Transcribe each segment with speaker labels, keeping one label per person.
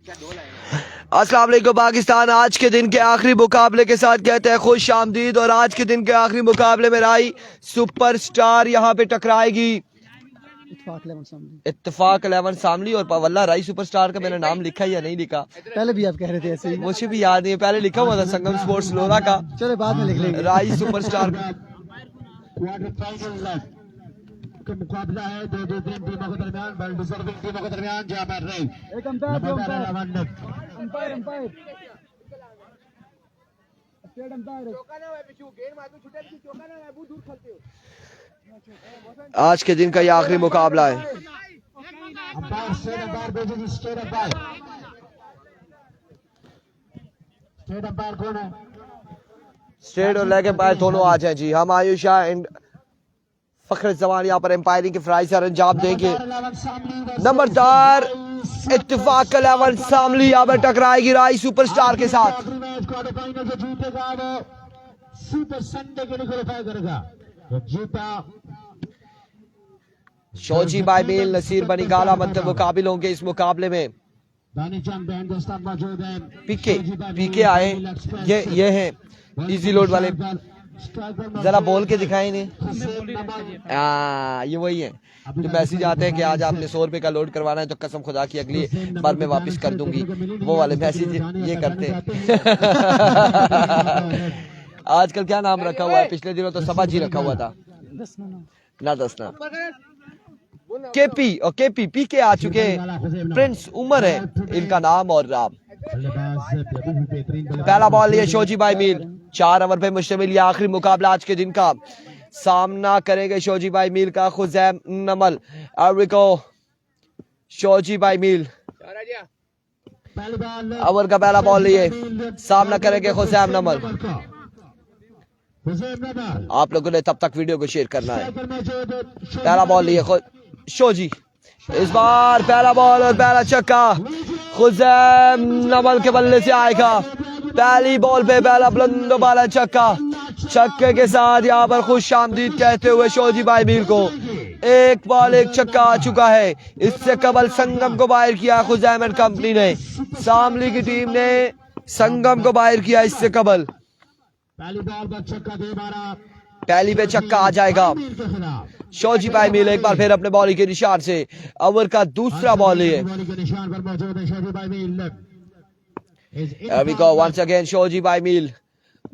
Speaker 1: अस्सलाम वालेकुम पाकिस्तान। आज के दिन के आखिरी मुकाबले के साथ कहते हैं खुश आमदीद। और आज के दिन के आखिरी मुकाबले में राई सुपरस्टार यहाँ पे टकराएगी इत्तेफाक 11 शामली और वल्ला राई सुपरस्टार का मैंने नाम लिखा या नहीं लिखा,
Speaker 2: पहले भी आप कह रहे थे ऐसे ही,
Speaker 1: मुझे भी याद नहीं है, पहले लिखा हुआ था संगम स्पोर्ट्स लोरा का,
Speaker 2: चलो बाद में लिख लेंगे।
Speaker 1: राई सुपरस्टार
Speaker 3: का मुकाबला है दो टीमों के दरमियान, वेल डिजर्विंग टीमों के दरमियान, जहां पर रही
Speaker 2: एक अंपायर
Speaker 1: आज के दिन का ये आखिरी मुकाबला है।
Speaker 3: अंपायर स्टेट अंपायर भेजेगी, स्टेट अंपायर कौन है?
Speaker 1: स्टेट और लेग एम्पायर दोनों आ जाए जी। हम आयुषा एंड फखर जमान यहाँ पर एम्पायरिंग के फ्राई सर अंजाम देंगे। नंबरदार इत्तेफाक 11 शामली यहाँ पर टकराएगी राई सुपरस्टार के साथ।
Speaker 3: सुपर संडे के लिए क्वालिफाई करेगा तो जीता
Speaker 1: शोजी बाई मील नसीर बनी गाला मंत्र मुकाबिल होंगे इस मुकाबले में। पीके आए ये हैं इजी लोड वाले, जरा बोल के दिखाएं इन्हें। ये वही है जो मैसेज आते हैं कि आज आपने 100 रुपए का लोड करवाना है तो कसम खुदा की अगली बार मैं वापस कर दूंगी, वो वाले मैसेज ये करते हैं। आजकल क्या नाम रखा हुआ है? पिछले दिनों तो सबा जी रखा हुआ था ना दसना। केपी और केपी पीके आ चुके हैं, प्रिंस उमर है इनका नाम। और पहला बॉल ये शोजी बाई मील, 4 ओवर पे मुश्तमिल ये आखिरी मुकाबला आज के दिन का। सामना करेंगे शोजी बाई मील का खुजैम नमल। अरिको शोजी बाई मील ओवर का पहला बॉल लिए, सामना करेंगे खुजैम नमल। आप लोगों ने तब तक वीडियो को शेयर करना है। पहला बॉल लिए शोजी, इस बार पहला बॉल और पहला छक्का खुजैम नमल के बल्ले से आएगा। पहली बॉल पे पहला बुलंद वाला छक्का, छक्के के साथ यहाँ पर खुश आमदीद कहते हुए शोजी बाई मील को एक बॉल एक छक्का आ चुका है। इससे कबल संगम को बाहर किया खुजैम एंड कंपनी ने, शामली की टीम ने संगम को बाहर किया इससे कबल। पहली पे छक्का आ जाएगा शोजी बाई मील एक बार फिर अपने बॉलिंग के निशान से। ओवर का दूसरा बॉल है। Here we go once again शोजी बाई मील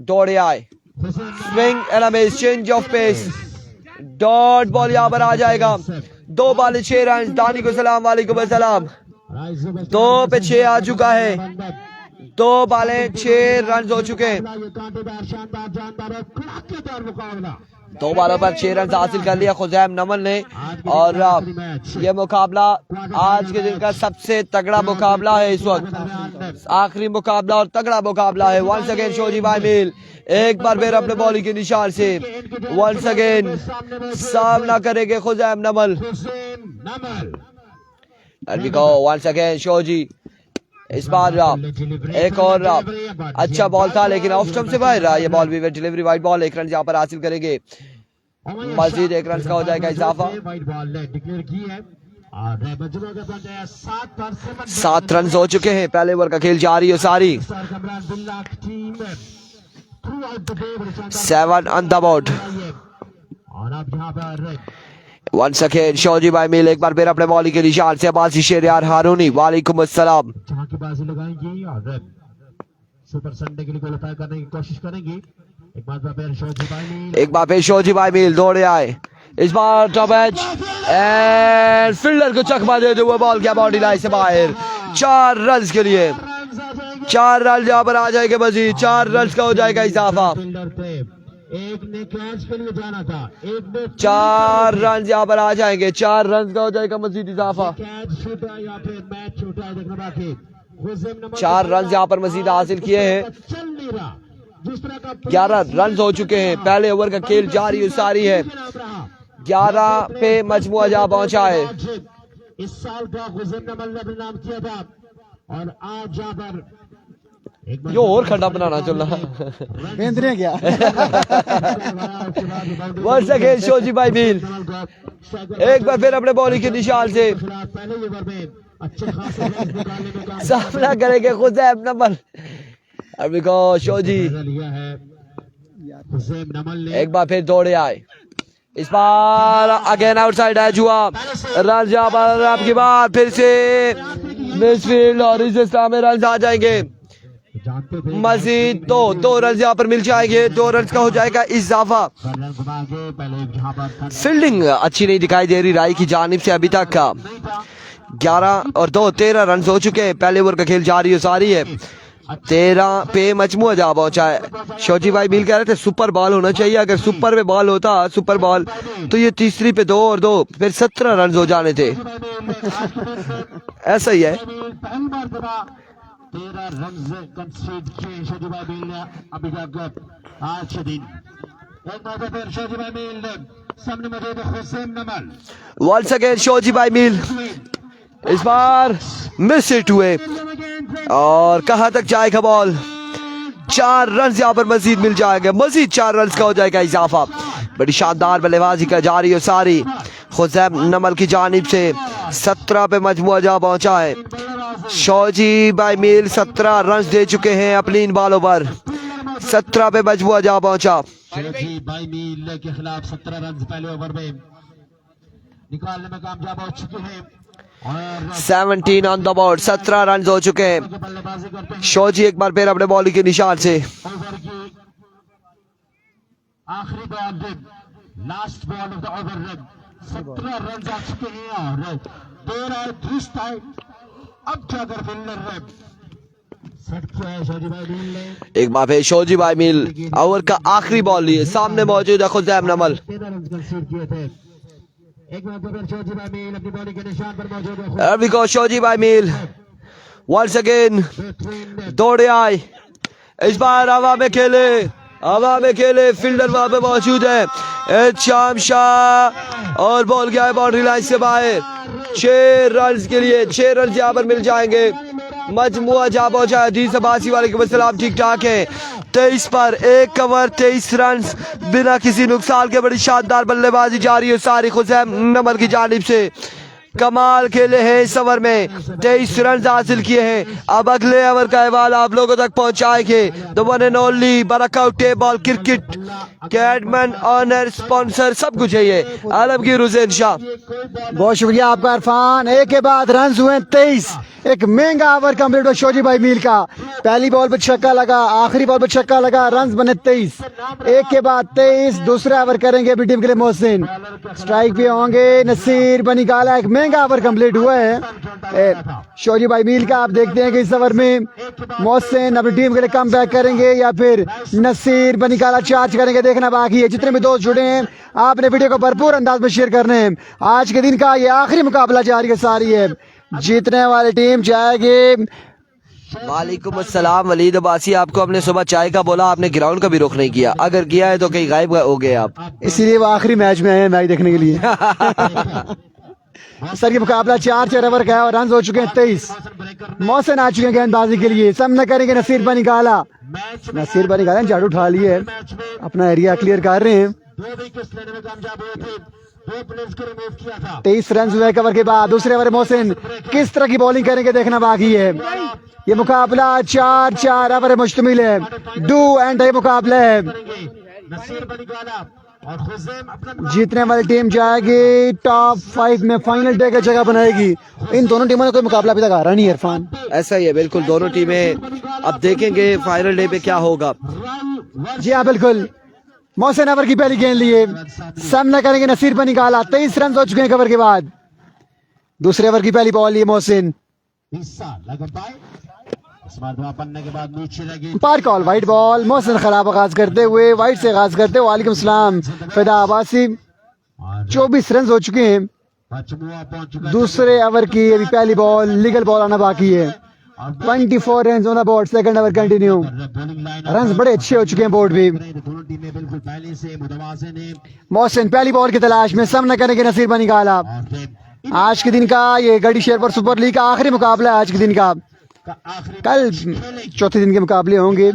Speaker 1: दौड़े आए, swing and amaze, change of pace, dot ball यहाँ पर आ जाएगा। 2 बॉल 6 रन। दानी को सलाम वालेकुम सलाम। 2 पे 6 आ चुका है, 2 बॉलें 6 रन हो चुके हैं। 2 बॉलों पर 6 रन हासिल कर लिया खुजैम नमल ने। और ये मुकाबला आज के दिन का सबसे तगड़ा मुकाबला है इस वक्त, आखिरी मुकाबला और तगड़ा मुकाबला है। वंस अगेन शोजी बाई मील एक बार फिर अपने बॉलिंग के निशान से वंस अगेन सामना करेंगे खुजैम नमल। वंस अगेन शोजी, इस बार एक और अच्छा बॉल था लेकिन ऑफ स्टंप से बाहर रहा ये बॉल भी। डिलीवरी वाइड बॉल, 1 रन यहाँ पर हासिल करेंगे, मजीद 1 रन का हो जाएगा इजाफा। 7 रन हो चुके हैं। पहले ओवर का खेल जारी है सारी, 7 on the board. Once again शोजी बाई मील एक बार फिर अपने बॉलिंग के निशान से अब्बासी शेरियार हारूनी वालेकुम अस्सलाम।
Speaker 3: जहां की बाजी लगाएंगी और सुपर संडे के लिए क्वालिफाई करने की कोशिश करेंगी। एक बार फिर शोजी बाई मील दौड़े आए, इस बार टॉप एज एंड फील्डर को चकमा देते हुए बॉल किया बॉडी लाइन से बाहर। 4 रन के लिए 4 रन यहाँ पर आ जाएंगे मजीद, 4 रन का हो जाएगा इजाफा। एक ने कैच के लिए जाना था, एक ने 4 रन यहाँ पर आ जाएंगे, 4 रन का हो जाएगा मजीद इजाफा। 4 रन यहाँ पर मजीद हासिल किए हैं, 11 रन हो चुके हैं। पहले ओवर का खेल जारी सारी है, 11 पे मजमुआ जहाँ पहुंचा है। इस साल का खुजैम नमल ने अपने नाम किया था और आज यहाँ पर यो और खड्डा बनाना चलना
Speaker 2: क्या
Speaker 3: वंस अगेन शोजी बाई मील एक बार फिर अपने बॉलिंग के निशान से अच्छे खासे रन निकालने में कामयाब
Speaker 1: सामना करेंगे खुजैम नमल। अभी को शोजी
Speaker 3: लिया है हुसैन नमल ने।
Speaker 1: एक बार फिर दौड़े आए, इस बार अगेन आउटसाइड है जुआ। रन जहाँ पर आपकी बार फिर से मिडफील्ड और इस इस्लाम में रन आ जाएंगे।
Speaker 3: जानते थे
Speaker 1: मजीद दो रन यहाँ पर मिल जाएंगे, 2 रन का हो जाएगा इजाफा।
Speaker 3: रन घुमा के पहले जहां पर
Speaker 1: फील्डिंग अच्छी नहीं दिखाई दे रही राय की जानिब से अभी तक का। 11 और 2 13 रन हो चुके हैं। पहले ओवर का खेल जारी सारी है। 13 पे मजमुआ जा पहुंचा है। शोजी भाई मील कह रहे थे सुपर बॉल होना चाहिए, अगर सुपर पे बॉल होता सुपर बॉल तो ये तीसरी पे 2 और 2 फिर 17 रन हो जाने थे। ऐसा ही है।
Speaker 3: पहली बार जरा 13 रन कंसीड किए शोजीबाई मील ने अभी तक आज के दिन। एक बार फिर शोजीबाई मील ने सामने मौजूद हुसैन नमल।
Speaker 1: वंस अगेन शोजी भाई मील इस बार मिस हिट हुए और कहां तक जाएगा बॉल। 4 रन यहाँ पर मजीद मिल जाएगा, मजीद 4 रन का हो जाएगा इजाफा। बड़ी शानदार बल्लेबाजी का जारी है सारी हुसैन नमल की जानिब से। 17 पे मजमुआ जा पहुंचा है। शोजी भाई मील 17 रन दे चुके हैं अपनी इन बॉलों पर। 17 पे मजमुआ जा पहुंचा।
Speaker 3: शोजीबाई मील के खिलाफ 17 रन पहले ओवर में निकालने में कामयाब हो चुके हैं और
Speaker 1: 17 ऑन द बोर्ड, 17 रन हो चुके हैं।
Speaker 3: बल्लेबाजी करते हैं
Speaker 1: शोजी एक बार फिर अपने बॉलिंग के निशान से।
Speaker 3: ओवर की आखिरी ball, last ball of the over. 17 run आ चुके हैं और 13 दुरुस्त है। अब क्या अगर फील्डर सेट किया है शोजीबाई मील ने।
Speaker 1: एक बार फिर शोजी भाई मील ओवर का आखिरी बॉल लिए सामने मौजूद है खुजैम नमल।
Speaker 3: 13 रन कंसीड किए थे। एक बार फिर शोजीबाई मील अपनी बॉलिंग के निशान पर मौजूद है।
Speaker 1: अभी को शोजी भाई मील वंस अगेन दौड़े आए, इस बार हवा में खेले, हवा में खेले। फील्डर वहां पे मौजूद है शाम शाह और बॉल गया है बाउंड्री लाइन से बाहर। 6 रन के लिए 6 रन यहाँ पर मिल जाएंगे। मजमुआ जा पहुंचा है। दी सबासी वाले के सलाम ठीक ठाक है। 23 पर 1 कवर 23 रन बिना किसी नुकसान के। बड़ी शानदार बल्लेबाजी जारी है सारी हुसैन नमल की जानिब से। कमाल खेले हैं इस ओवर में, 23 रन हासिल किए हैं। अब अगले ओवर का अहवाल आप लोगों तक पहुंचाएंगे। द वन एंड ओनली बरकआउट टेबल क्रिकेट कैडमैन ऑनर स्पॉन्सर सब कुछ है ये आलमगीर हुसैन शाह।
Speaker 2: बहुत शुक्रिया आपका इरफान। एक के बाद रन हुए 23। एक महंगा ओवर कंप्लीट हुआ शोजी भाई मील का। पहली बॉल पर छक्का लगा, आखिरी बॉल पर छक्का लगा, रन बने 23। एक के बाद 23। दूसरा ओवर करेंगे अभी टीम के लिए मोहसिन। स्ट्राइक पे होंगे नसीर बनी गाला। एक महंगा ओवर कंप्लीट हुआ है शोजी भाई मील का। आप देखते हैं कि इस ओवर में मोहसिन अपनी टीम के लिए कम बैक करेंगे या फिर नसीर बनी गाला चार्ज करेंगे, देखना बाकी है। जितने भी दोस्त जुड़े हैं आपने वीडियो को भरपूर अंदाज में शेयर करने हैं। आज के दिन का ये आखिरी मुकाबला जारी है सारी है। जीतने वाली टीम जाएगी।
Speaker 1: वालेकुम अस्सलाम वलीद अब्बासी। आपको हमने सुबह चाय का बोला, आपने ग्राउंड का भी रुख नहीं किया। अगर किया है तो कहीं गायब हो गए आप,
Speaker 2: इसीलिए वो आखिरी मैच में आए हैं मैच देखने के लिए। सर ये मुकाबला 4 ओवर का है और रन हो चुके हैं 23। मौसम आ चुके हैं गेंदबाजी के लिए। सामना करेंगे नसीर बनी गाला। नसीर बनी गाला झाड़ू उठा लिए, अपना एरिया क्लियर कर रहे हैं। 23 रन हुए कवर के बाद। दूसरे ओवर मोहसिन किस तरह की बॉलिंग करेंगे देखना बाकी है। ये मुकाबला 4 ओवर मुश्तमिल है। डू एंड डाई मुकाबला है। जीतने वाली टीम जाएगी टॉप 5 में, फाइनल डे की जगह बनाएगी। इन दोनों टीमों ने कोई मुकाबला अभी तक हारा नहीं है इरफान।
Speaker 1: ऐसा ही है बिल्कुल। दोनों टीमें अब देखेंगे फाइनल डे पे क्या होगा।
Speaker 2: जी हाँ बिल्कुल। मोहसिन ओवर की पहली गेंद लिए, सामना करेंगे नसीर बनी गाला। 23 रन हो चुके हैं कवर के बाद। दूसरे ओवर की पहली बॉल लिए मोहसिन। पार कॉल वाइट बॉल। मोहसिन खराब आगाज करते हुए वाइट से आगाज करते हुए। वालेकुम सलाम फिदा अब्बासी। 24 रन हो चुके हैं। दूसरे ओवर की अभी पहली बॉल लीगल बॉल आना बाकी है। 24 run on the board. Second over continue. Run बड़े अच्छे हो चुके हैं बोर्ड भी। मोहसिन पहली बॉल की तलाश में, सामना करेंगे नसीर बनी गाला। आज के दिन का ये गढ़ी शेरपुर सुपर लीग का आखिरी मुकाबला है आज के दिन का। कल चौथे दिन के मुकाबले होंगे।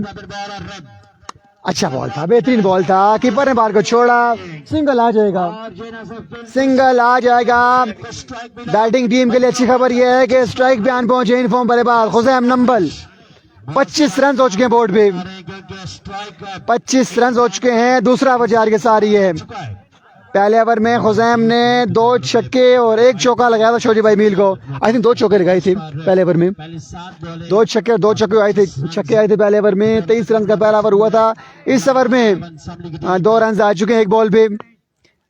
Speaker 2: अच्छा बॉल था, बेहतरीन बॉल था, कीपर ने बाल को छोड़ा, सिंगल आ जाएगा, सिंगल आ जाएगा। बैटिंग टीम के लिए अच्छी खबर यह है कि स्ट्राइक पे आन पहुंचे इनफॉर्म बल्लेबाज खुज़ैम नंबल। 25 रन हो चुके हैं बोर्ड पे, 25 रन हो चुके हैं। दूसरा ओवर जारी के सारी है। पहले ओवर में खुज़ैम ने 2 छक्के और 1 चौका लगाया था शोजी भाई मील को। आई थिंक 2 चौके लगाए थे पहले ओवर में, 2 छक्के और 2 चौके आए थे, छक्के आए थे पहले ओवर में। 23 रन का पहला ओवर हुआ था। इस ओवर में 2 रन आ चुके हैं एक बॉल पे।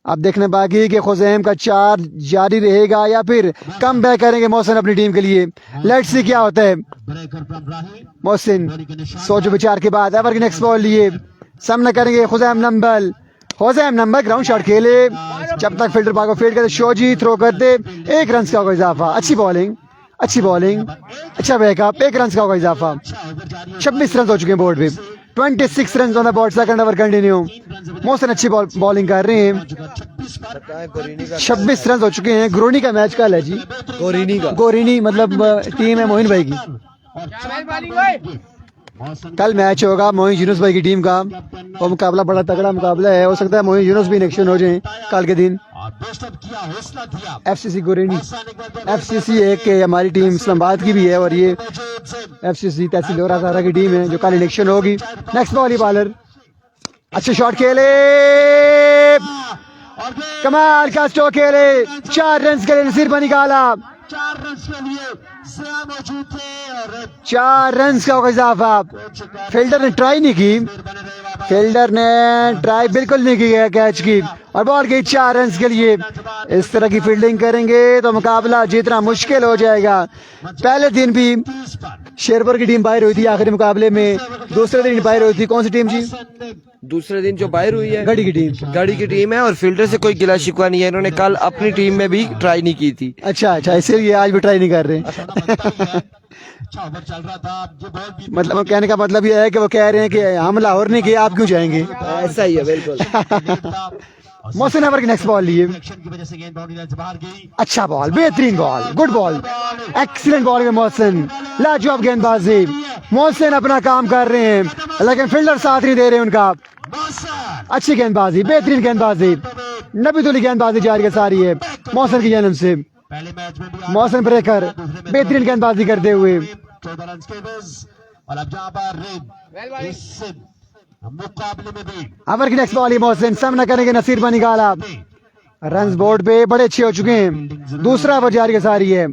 Speaker 2: अब देखने बाकी कि खुज़ैम का 4 जारी रहेगा या फिर कम बैक करेंगे मोहसिन अपनी टीम के लिए। लेट्स सी क्या होता है। मोहसिन सोच विचार के बाद ओवर की नेक्स्ट बॉल लिए सामना करेंगे खुज़ैम नंबल। खुज़ैम नंबल ग्राउंड शॉट खेले, जब तक फील्डर बाल को फील्ड करते शोजी थ्रो करते। 1 रन का होगा इजाफा। अच्छी बॉलिंग, अच्छी बॉलिंग, अच्छा बैकअप। 1 रन का होगा इजाफा। 26 रन हो चुके हैं बोर्ड पे। 26 run on the board. Second over continue. Mohsin अच्छी बॉलिंग कर रहे हैं। 26 रन हो चुके हैं। गोरीनी का मैच कल है जी, गोरीनी मतलब टीम है मोइन भाई की। कल मैच होगा मोइन यूनुस भाई की टीम का। वो मुकाबला बड़ा तगड़ा मुकाबला है। हो सकता है मोइन यूनुस भी इन एक्शन हो जाए कल के दिन। FCC गोरेनी, FCC एक हमारी टीम इस्लामाबाद की भी है और ये FCC तहसील और हज़ारा की टीम है जो कल इलेक्शन होगी। नेक्स्ट बॉल बॉलर अच्छे शॉट खेले, कमाल का स्ट्रोक खेले। 4 रन के लिए नसीर बनी निकाला। 4 रन का होगा इजाफा। फील्डर ने ट्राई नहीं की, फील्डर ने ट्राई बिल्कुल नहीं की है कैच की और बॉल गई 4 रन के लिए। इस तरह की फील्डिंग करेंगे तो मुकाबला जीतना मुश्किल हो जाएगा। पहले दिन भी शेरपुर की टीम बाहर हुई थी आखिरी मुकाबले में। दूसरे दिन बाहर हुई थी कौन सी टीम जी?
Speaker 1: दूसरे दिन जो बाहर हुई है
Speaker 2: गढ़ी की टीम।
Speaker 1: गढ़ी की टीम है और फील्डर से कोई गिला शिकवा नहीं है। इन्होंने कल अपनी टीम में भी ट्राई नहीं की थी।
Speaker 2: अच्छा अच्छा, इसलिए आज भी ट्राई नहीं कर रहे। मतलब कहने का मतलब यह है कि वो कह रहे हैं कि हम लाहौर नहीं गए, आप क्यों जाएंगे?
Speaker 1: ऐसा ही है बिल्कुल।
Speaker 2: मोहसिन ओवर की नेक्स्ट बॉल लिए। अच्छा बॉल, बेहतरीन ball, good ball, excellent ball है मोहसिन। लाजवाब गेंदबाजी। मोहसिन अपना काम कर रहे हैं लेकिन फील्डर साथ नहीं दे रहे उनका। अच्छी गेंदबाजी, बेहतरीन गेंदबाजी, नबीतुली गेंदबाजी जारी है सारी है मोहसिन की जन्म से। मोहसिन ब्रेकर बेहतरीन गेंदबाजी करते हुए। ओवर की नेक्स्ट बॉल मोहसिन सामना करेंगे नसीर बनी निकाला। रन बोर्ड पे बड़े अच्छे हो चुके हैं। दूसरा ओवर जारी है सारी है।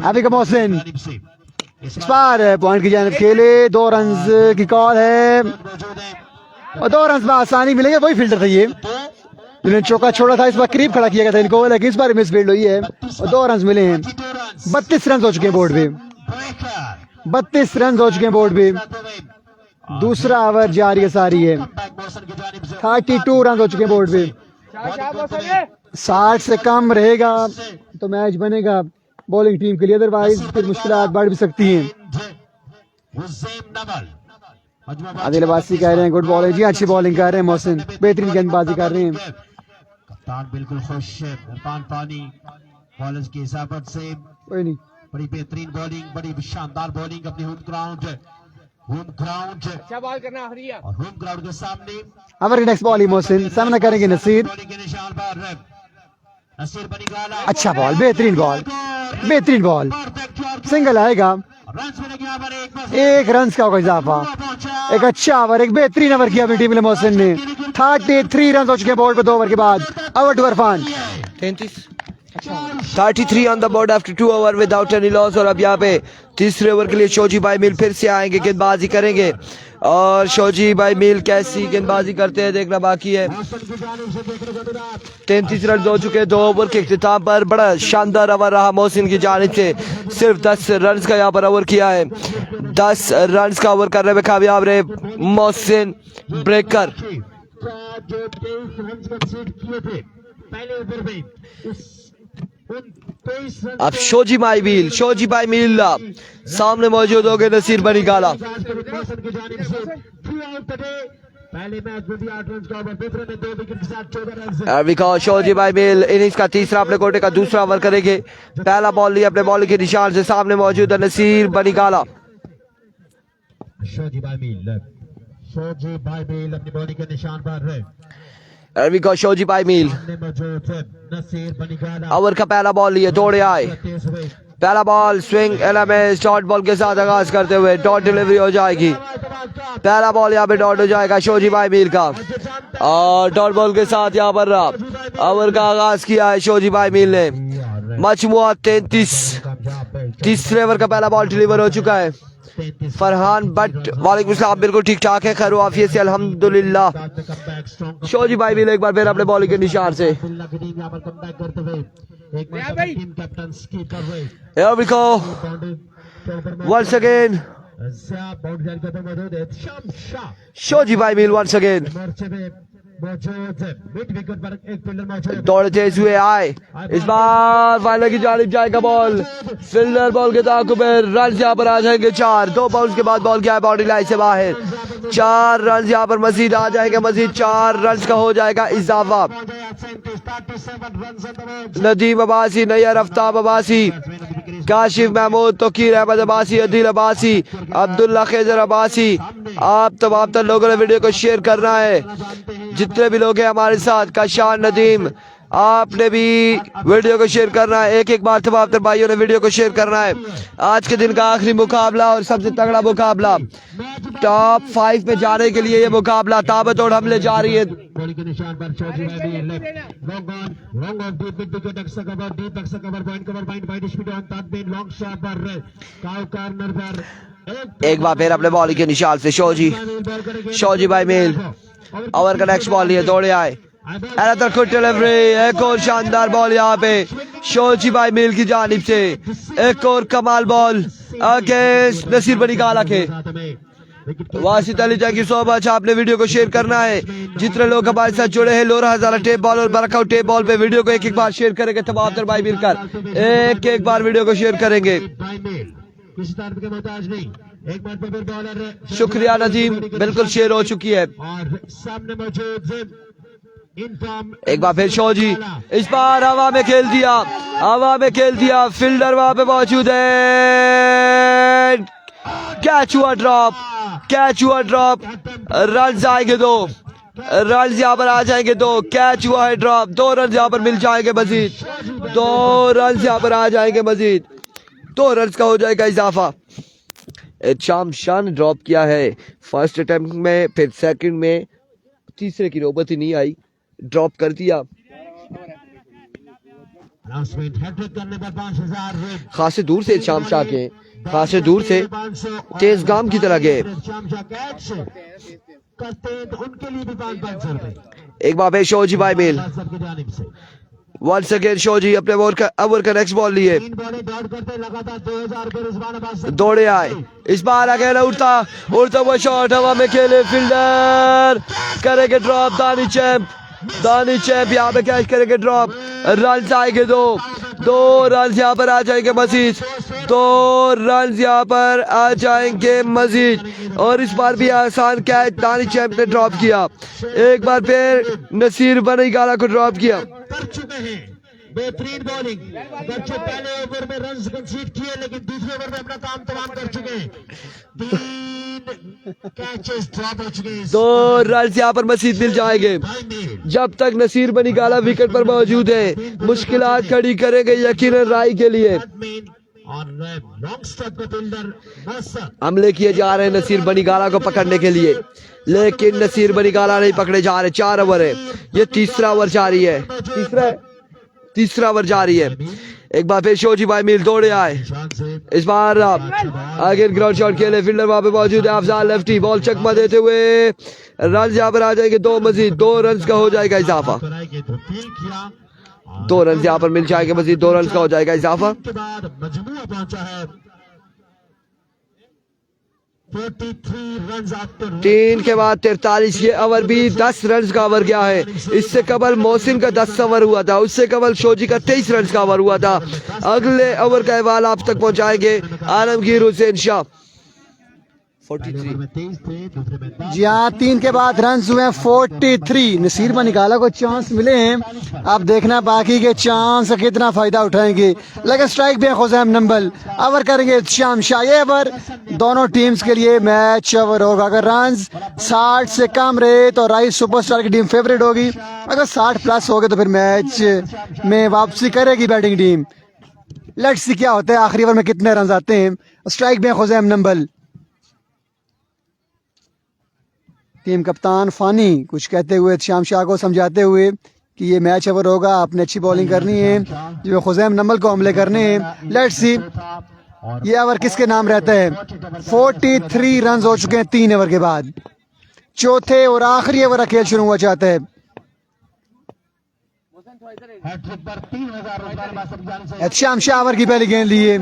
Speaker 2: अभी का मोहसिन इस बार पॉइंट की जानिब खेले। 2 रन की कॉल है और 2 रन में आसानी मिलेंगे। वही फील्डर था ये जिन्होंने चौका छोड़ा था, इस बार करीब खड़ा किया गया था इनको, लेकिन इस बार मिस फील्ड हुई है और 2 रन मिले हैं। 32 रन हो चुके हैं बोर्ड पे। 32 रन हो चुके हैं बोर्ड पे। दूसरा ओवर जारी है सारी है। 32 रन हो चुके हैं बोर्ड पे। 60 से कम रहेगा तो मैच बनेगा बॉलिंग टीम के लिए, अदरवाइज फिर मुश्किलात बढ़ भी सकती हैं। आदिल अब्बासी कह रहे हैं गुड बॉलिंग जी, अच्छी बॉलिंग कर रहे हैं मोहसिन, बेहतरीन गेंदबाजी कर रहे हैं।
Speaker 3: कप्तान बिल्कुल खुश है। इरफान पानी बॉलर्स की हिसाबत से
Speaker 2: कोई नहीं,
Speaker 3: बड़ी बेहतरीन बॉलिंग, बड़ी शानदार बॉलिंग अपने होम ग्राउंड क्या बॉल करना और होम ग्राउंड के सामने।
Speaker 2: ओवर नेक्स्ट बॉल ही मोहसिन सामना करेंगे नसीर। अच्छा बॉल, बेहतरीन बॉल, बेहतरीन बॉल, सिंगल आएगा। 1 रन का होगा इजाफा। एक अच्छा ओवर, एक बेहतरीन ओवर किया अपनी टीम ने मोहसिन ने। 33 रन हो चुके हैं बोर्ड पे 2 ओवर के बाद। Over to Irfan.
Speaker 1: 33 on the board after 2 over without any loss. और अब यहाँ पे तीसरे ओवर के लिए शोजी भाई मील फिर से आएंगे, गेंदबाजी करेंगे और शोजी भाई मील कैसी गेंदबाजी करते हैं देखना बाकी है। 33 रन हो चुके हैं 2 ओवर के इख्तिताम पर। बड़ा शानदार ओवर रहा मोहसिन की जानिब से। सिर्फ 10 रन का यहाँ पर ओवर किया है। 10 रन का ओवर करने में कामयाब रहे मोहसिन ब्रेकर। अब शोजी भाई मील सामने मौजूद हो गए नसीर बनी गाला। शोजी भाई मील इनिंग्स का तीसरा अपने कोटे का दूसरा ओवर करेंगे। पहला बॉल लिया अपने बॉल के निशान से, सामने मौजूद है नसीर बनी गाला।
Speaker 3: शोजी भाई मील अपनी बॉलिंग के निशान पर है।
Speaker 1: And we got शोजी भाई मील।
Speaker 3: सामने मौजूद है नसीर बनीगाला।
Speaker 1: ओवर का पहला बॉल लिए दौड़े आए।
Speaker 3: तेज हुए।
Speaker 1: पहला ball swing LMS dot ball के साथ आगाज करते हुए डॉट डिलीवरी हो जाएगी। पहला बॉल यहाँ पे डॉट हो जाएगा शोजी भाई मील का और डॉट बॉल के साथ यहाँ पर ओवर का आगाज किया है शोजी भाई मील ने। मजमुआ 33 ओवर का पहला बॉल डिलीवर हो चुका है। फरहान बट वालेकुम सलाम, बिल्कुल ठीक ठाक है, खैर वाफियत से अल्हम्दुलिल्लाह। शोजी भाई मील एक बार फिर अपने बॉलिंग के निशान से। Here we go. Once again. शोजी भाई मील once again. दौड़ तेज हुए आए। इस बार फाइनल की जानिब जाएगा बॉल। फील्डर बॉल के ताक़ुब में रन यहाँ पर आ जाएंगे 4। 2 बॉल्स के बाद बॉल क्या है बाउंड्री लाइन से बाहर। 4 रन यहाँ पर मजीद आ जाएंगे। मजीद 4 रन का हो जाएगा इजाफा। नदीम अब्बासी, नैयर आफ्ताब अब्बासी, काशिफ महमूद, तोकीर अहमद अब्बासी, अदील अब्बासी, अब्दुल्ला खैजर अब्बासी, आप तमाम लोगों ने वीडियो को शेयर करना है। जितने भी लोग हैं हमारे साथ, काशान, नदीम, आपने भी वीडियो को शेयर करना है। एक बार तमाम भाइयों ने वीडियो को शेयर करना है। आज के दिन का आखिरी मुकाबला और सबसे तगड़ा मुकाबला, टॉप 5 में जाने के लिए ये मुकाबला ताबतोड़ हमले जा रही है। एक बार फिर अपने बॉलिंग के निशान से शोजी भाई मील। ओवर का नेक्स्ट बॉल लिए दौड़े आए। डिलीवरी, एक और शानदार बॉल यहाँ पे शोजी भाई मील की जानिब से। एक और कमाल बॉल अगेंस्ट नसीर बनीगाला के। वासित Ali thank you so much, आपने वीडियो को शेयर करना है। जितने लोग हमारे साथ जुड़े हैं लोरा हजारा टेप बॉल और बरकाउट टेप बॉल पे वीडियो को एक बार शेयर करेंगे। तमाम भाई मिलकर एक बार वीडियो को शेयर करेंगे।
Speaker 3: किसी तरफ के मोहताज नहीं। एक बार फिर बॉलर
Speaker 1: शुक्रिया नदीम, बिल्कुल शेयर हो चुकी है।
Speaker 3: और सामने मौजूद
Speaker 1: एक बार फिर शोजी, इस बार हवा में खेल दिया, हवा में खेल दिया। फील्डर वहां पे मौजूद है। कैच हुआ ड्रॉप, कैच हुआ ड्रॉप। रन आएंगे 2 रन यहाँ पर आ जाएंगे 2। कैच हुआ है ड्रॉप, 2 रन यहाँ पर मिल जाएंगे मजीद। 2 रन यहाँ पर आ जाएंगे मजीद। 2 रन का हो जाएगा इजाफा। शाम शान ड्रॉप किया है फर्स्ट अटेम्प्ट में, फिर सेकंड में, तीसरे की नौबत ही नहीं आई, ड्रॉप कर दिया। खासे दूर से शाम शाह के, खासे दूर से तेज गाम की तरह गए। एक बार शोजी भाई मील once again शोजी अपने ओवर का नेक्स्ट बॉल लिए दौड़े आए। इस बार अकेला उड़ता हुआ शॉट हवा में खेले। फील्डर करेंगे ड्रॉप। दानी चैंप यहाँ पे कैच करेंगे ड्रॉप। रन आएंगे 2 रन यहाँ पर आ जाएंगे मजीद। 2 रन यहाँ पर आ जाएंगे मजीद। और इस बार भी आसान कैच दानी चैंप ने ड्रॉप किया। एक बार फिर नसीर बनीगाला को ड्रॉप किया।
Speaker 3: कर चुके हैं बेहतरीन बॉलिंग। बच्चे पहले ओवर में रन कंसीड किए, लेकिन दूसरे ओवर में अपना काम तमाम कर चुके हैं। 3 कैचेस ड्रॉप हो चुके हैं।
Speaker 1: 2 रन यहाँ पर मजीद मिल जाएंगे। जब तक नसीर बनीगाला विकेट पर मौजूद है, मुश्किलात खड़ी करेंगे यकीनन राय के लिए। हमले किए जा रहे हैं नसीर बनीगाला को पकड़ने के लिए, लेकिन नसीर बनीगाला नहीं पकड़े जा रहे। 4 ओवर है, ये तीसरा ओवर जारी है। तीसरा ओवर जारी है। एक बार फिर शोजी भाई मील दौड़े आए। इस बार आगे ग्राउंड शॉट खेले। फील्डर वहां पे मौजूद है अफजाल लेफ्टी। बॉल चकमा देते हुए रन यहाँ पर आ जाएंगे 2 मजीद। 2 रन का हो जाएगा इजाफा। 2 रन यहाँ पर मिल जाएंगे मजीद। 2 रन का हो जाएगा इजाफा। 3 के बाद 43। ये ओवर भी 10 रन का ओवर गया है। इससे कबल मोहसिन का 10 ओवर हुआ था, उससे कबल शोजी का 23 रन का ओवर हुआ था। अगले ओवर का अहवाल आप तक पहुंचाएंगे आलमगीर हुसैन शाह।
Speaker 3: पहले
Speaker 1: 43।
Speaker 3: ओवर में 23 थे, दूसरे में 10।
Speaker 2: जी हाँ, 3 के बाद रन हुए हैं 43। नसीर निकाला को चांस मिले हैं, अब देखना बाकी के चांस का कितना फायदा उठाएंगे। लेकिन स्ट्राइक भी है खुजैम नंबल, ओवर करेंगे शाम शाह। ये ओवर दोनों टीम्स के लिए मैच ओवर होगा। अगर रन 60 से कम रहे तो राइस सुपरस्टार की टीम फेवरेट होगी, अगर 60 प्लस हो गए तो फिर मैच में वापसी करेगी बैटिंग टीम। लेट्स सी क्या होता है, आखिरी ओवर में कितने रन आते हैं। स्ट्राइक में खुजैम नंबल। टीम कप्तान फानी कुछ कहते हुए शाम शाह को समझाते हुए कि ये मैच ओवर होगा, आपने अच्छी बॉलिंग करनी है, जो खुजैम नंबल को हमले करने हैं। लेट्स सी ये ओवर किसके नाम रहता है। 43 रन हो चुके हैं 3 ओवर के बाद। चौथे और आखिरी ओवर का खेल शुरू हुआ चाहता है।
Speaker 3: हैट्रिक पर 3000 रुपए बस अब जाने से
Speaker 2: शाम शाह ओवर की पहली गेंद लिए।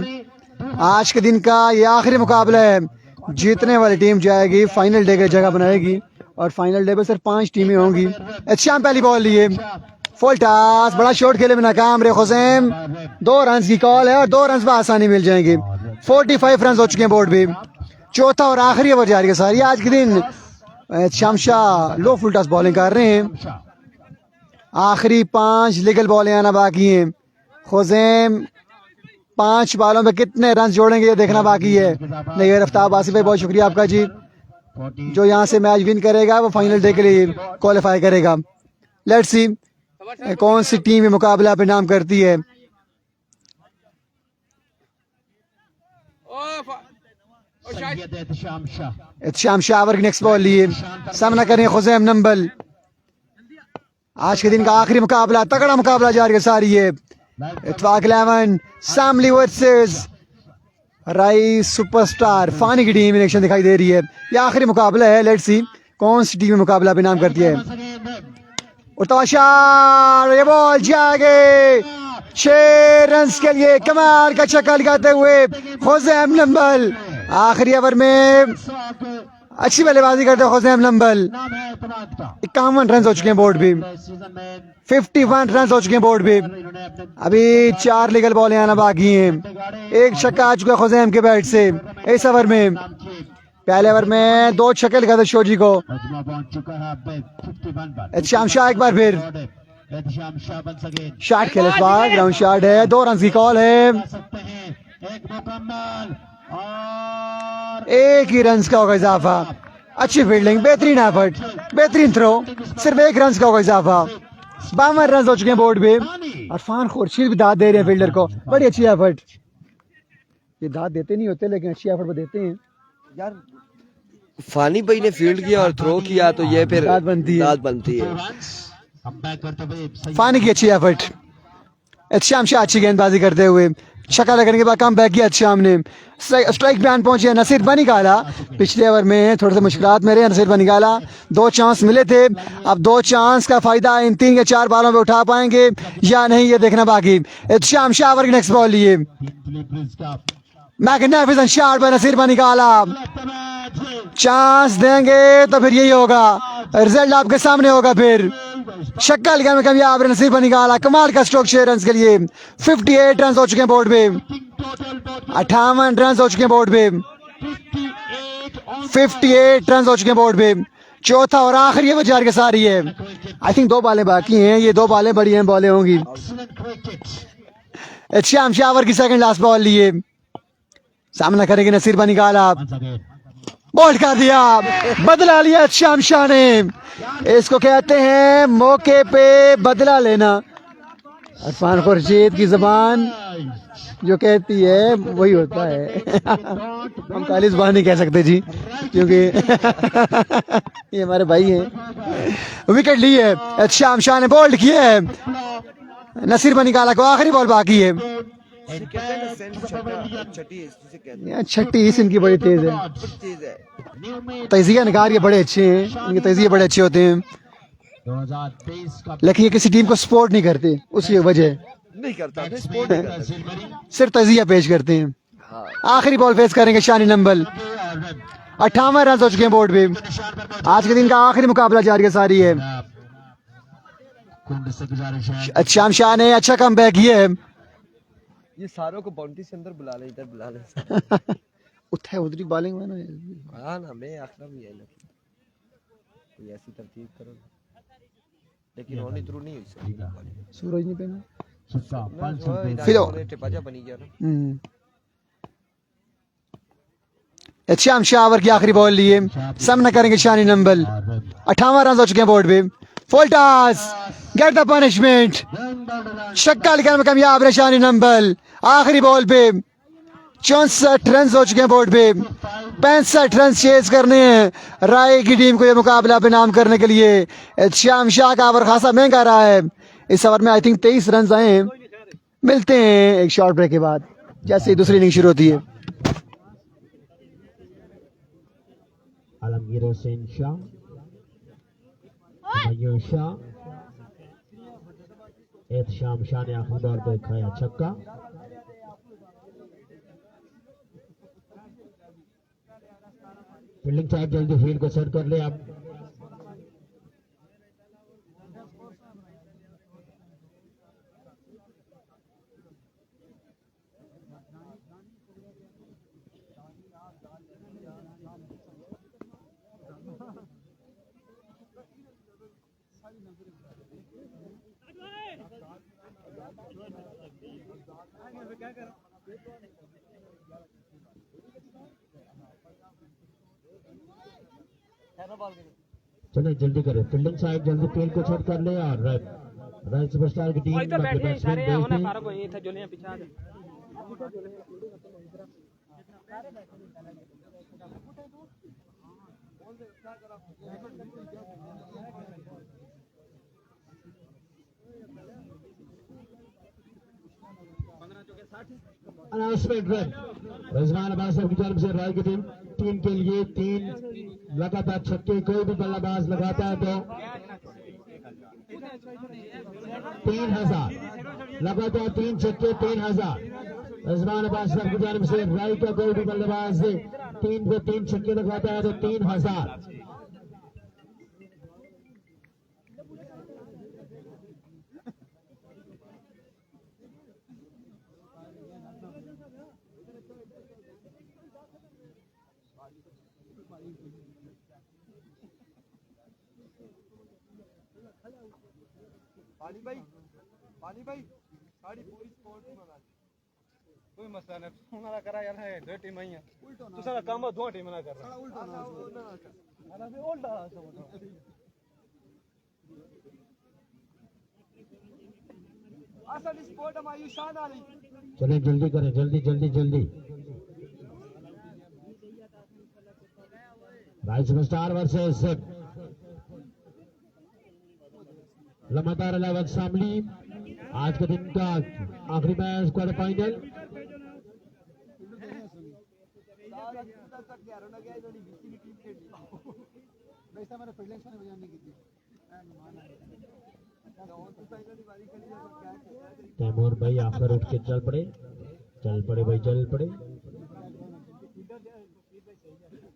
Speaker 2: आज के दिन का ये आखिरी मुकाबला है, जीतने वाली टीम जाएगी फाइनल डे की जगह बनाएगी, और फाइनल डे पे सिर्फ 5 टीमें होंगी। शाम पहली बॉल लिए, फुल टॉस, बड़ा शॉट खेले में नाकाम रहे खुजैम। 2 रन की कॉल है और 2 रन आसानी मिल जाएंगे। 45 रन हो चुके हैं बोर्ड पे। चौथा और आखिरी ओवर जारी है सारी। आज के दिन शाम शाह लो फुल टॉस बॉलिंग कर रहे हैं। आखिरी 5 लीगल बॉलें आना बाकी हैं। खुजैम 5 बॉलों में कितने रन जोड़ेंगे ये देखना बाकी है। नहीं रफ्तार आसिफ भाई, बहुत शुक्रिया आपका जी। जो यहाँ से मैच विन करेगा वो फाइनल डे के लिए क्वालिफाई करेगा। लेट्स सी कौन सी टीम ये मुकाबला पे नाम करती है।
Speaker 3: शाम शाह
Speaker 2: शाम शाह ओवर की नेक्स्ट बॉल लिए, सामना करें खुजैम नंबल। आज के दिन का आखिरी मुकाबला, तगड़ा मुकाबला जारी है सारी है। इत्तेफाक 11 Shamli versus rice superstar Fani की टीम इलेक्शन दिखाई दे रही है। ये आखिरी मुकाबला है। लेट्स सी कौन सी टीम मुकाबला पे नाम करती है। और तवाशार ये बॉल जागे 6 रन के लिए कमाल का छक्का लगाते हुए खुजैम नंबल। आखिरी ओवर में अच्छी बल्लेबाजी करते खुजैम नंबल। 51 रन हो चुके हैं बोर्ड पे, 51 रन हो चुके हैं बोर्ड पे। अभी 4 लीगल बॉलें आना बाकी हैं। 1 छक्का आ चुका खुजैम के बैट से इस ओवर में। पहले ओवर में 2 छक्के लगा थे शोजी को। शाम शाह एक बार फिर शॉट खेले, ग्राउंड शॉट है, 2 रन की कॉल है। 1 ही रन का होगा इजाफा। अच्छी फील्डिंग, बेहतरीन एफर्ट, बेहतरीन थ्रो, सिर्फ 1 रन का होगा इजाफा। 52 रन हो चुके हैं बोर्ड पे। अरफान खुर्शीद भी दाद दे रहे हैं फील्डर को, बड़ी अच्छी एफर्ट। ये दाद देते नहीं होते लेकिन अच्छी एफर्ट देते हैं
Speaker 1: यार फानी भाई ने फील्ड किया और थ्रो किया तो ये फिर
Speaker 2: दाद बनती है।
Speaker 1: दाद बनती है।
Speaker 2: फानी की अच्छी एफर्ट। शाम शाह अच्छी गेंदबाजी करते हुए छक्का लगने के बाद कम बैक किया शाम ने। स्ट्राइक बैन पहुंचे नसीर बनिकाला। पिछले ओवर में थोड़े से मुश्किलात में रहे नसीर बनिकाला। 2 चांस मिले थे, अब 2 चांस का फायदा इन 3 या 4 बॉलों पे उठा पाएंगे या नहीं ये देखना बाकी। शाम शाह ओवर की नेक्स्ट बॉल लिए, मैग्निफिसेंट शॉट पर नसीर बनिकाला। चांस देंगे तो फिर यही होगा, रिजल्ट आपके सामने होगा। फिर छक्का लगाने में कामयाब नसीर बनिकाला। कमाल का स्ट्रोक 6 रन के लिए। 58 रन हो चुके हैं बोर्ड पे। 58 रन हो चुके हैं बोर्ड पे। 58 रन हो चुके हैं बोर्ड पे। चौथा और आखिरी ओवर जारी के सारी है। आई थिंक 2 बॉलें बाकी हैं, ये 2 बॉलें बड़ी हैं बॉलें होंगी। शाम शाह ओवर की सेकंड लास्ट बॉल लिए, सामना करेंगे नसीर बनिकाला। बोल्ड कर दिया, बदला लिया शाम शाह ने। इसको कहते हैं मौके पे बदला लेना। अरफान खुर्शीद की जबान जो कहती है वही होता है। हम काली जुबान नहीं कह सकते जी, क्योंकि ये हमारे भाई हैं। विकेट ली है, शाम शाह ने बोल्ड किया है नसीर बनिकाला को। आखिरी बॉल बाकी है। छठी इस इनकी बड़ी तेज है। तजिया निकाल के बड़े अच्छे हैं, इनके तजिए बड़े अच्छे होते हैं,
Speaker 3: 2023 का
Speaker 2: लेकिन ये किसी टीम को सपोर्ट नहीं करते। उसकी वजह
Speaker 1: नहीं करता, स्पोर्ट नहीं करता।
Speaker 2: सिर्फ तजिया पेश करते हैं। आखिरी बॉल फेस करेंगे शानी नंबल। 58 रन हो चुके हैं बोर्ड पे। आज के दिन का आखिरी मुकाबला जारी है सारी है।
Speaker 3: कुंड से गुजारिश है
Speaker 2: शाम शाह ने अच्छा कम बैक किया है।
Speaker 1: ये सारों को बाउंड्री से अंदर बुला ले, इधर बुला ले।
Speaker 2: उठे है उधरी बॉलिंग में ना।
Speaker 1: हाँ ना, मैं आखिर भी है ना कोई ऐसी तरतीब करो, लेकिन होनी थ्रू नहीं हुई सर।
Speaker 2: सूरज नहीं पहना
Speaker 1: फिर टिपाजा बनी गया ना।
Speaker 2: श्याम शावर की आखिरी बॉल लिए सामना करेंगे शानी नंबल। 58 रन हो चुके हैं बोर्ड पे। Full toss, get the punishment. छक्का लगाने में कामयाब रहे शानी नंबल। आखिरी बॉल पे 64 रन हो चुके हैं बोर्ड पे। 65 रन चेज करने हैं राय की टीम को ये मुकाबला पे नाम करने के लिए। श्याम शाह का ओवर खासा महंगा रहा है। इस ओवर में आई थिंक 23 रन आए हैं। मिलते हैं एक शॉर्ट ब्रेक के बाद, जैसे ही दूसरी इनिंग शुरू होती है।
Speaker 3: आलमगीर हुसैन शाह, हुमायूं शाह, एहतशाम शाह ने आखिरी बॉल पे खाया छक्का। फील्डिंग साहब जल्दी फील्ड को सेट कर ले आप। चले जल्दी करें, फील्डिंग साहब जल्दी फील्ड को सेट कर ले और रॉयल सुपरस्टार की team announcement run Rizwan Abbas की तरफ से रॉयल की टीम के लिए 3 लगातार छक्के। कोई भी बल्लेबाज लगाता है तो 3000 लगातार 3 छक्के 3000। रिजवान अब्बास की तरफ से रॉयल का कोई भी बल्लेबाज 3 पे 3 छक्के लगाता है तो 3000।
Speaker 4: पानी भाई साड़ी पूरी स्पोर्ट में बना कोई मसला नहीं। हमारा करा यार है 2 टीम ही है तो सारा काम 2 टीम ना कर रहा उल्टा ना अरे भी उल्टा असल स्पोर्ट में आयुषान वाली।
Speaker 3: चलिए जल्दी करें, जल्दी जल्दी जल्दी। रॉयल सुपरस्टार वर्सेस लगातार अलावत शामली। आज के दिन का आखिरी मैच क्वार्टर फाइनल। तैमूर भाई आकर उठ के चल पड़े भाई,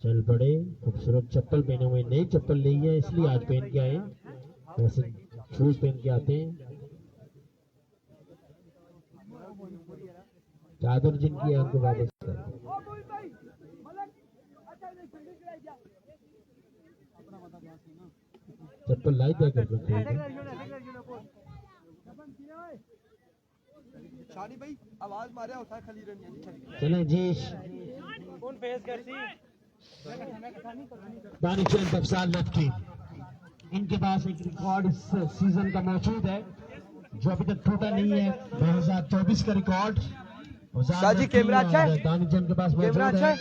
Speaker 3: चल पड़े। खूबसूरत चप्पल पहने हुए, नई चप्पल ली है इसलिए आज पहन के आए, वैसे शूज पहन के आते हैं। चादर जिनकी है उनको वापस कर। चप्पल लाई दे कर
Speaker 4: भाई आवाज मारे होता खाली रन।
Speaker 3: चलें जी, दानिशचंद अफसाल लफ्टी, इनके पास एक रिकॉर्ड इस सीजन का मौजूद है जो अभी तक टूटा नहीं है। 2024 का रिकॉर्ड
Speaker 1: शाजी कैमरा अच्छा है,
Speaker 3: दानिशचंद के पास मौजूद है।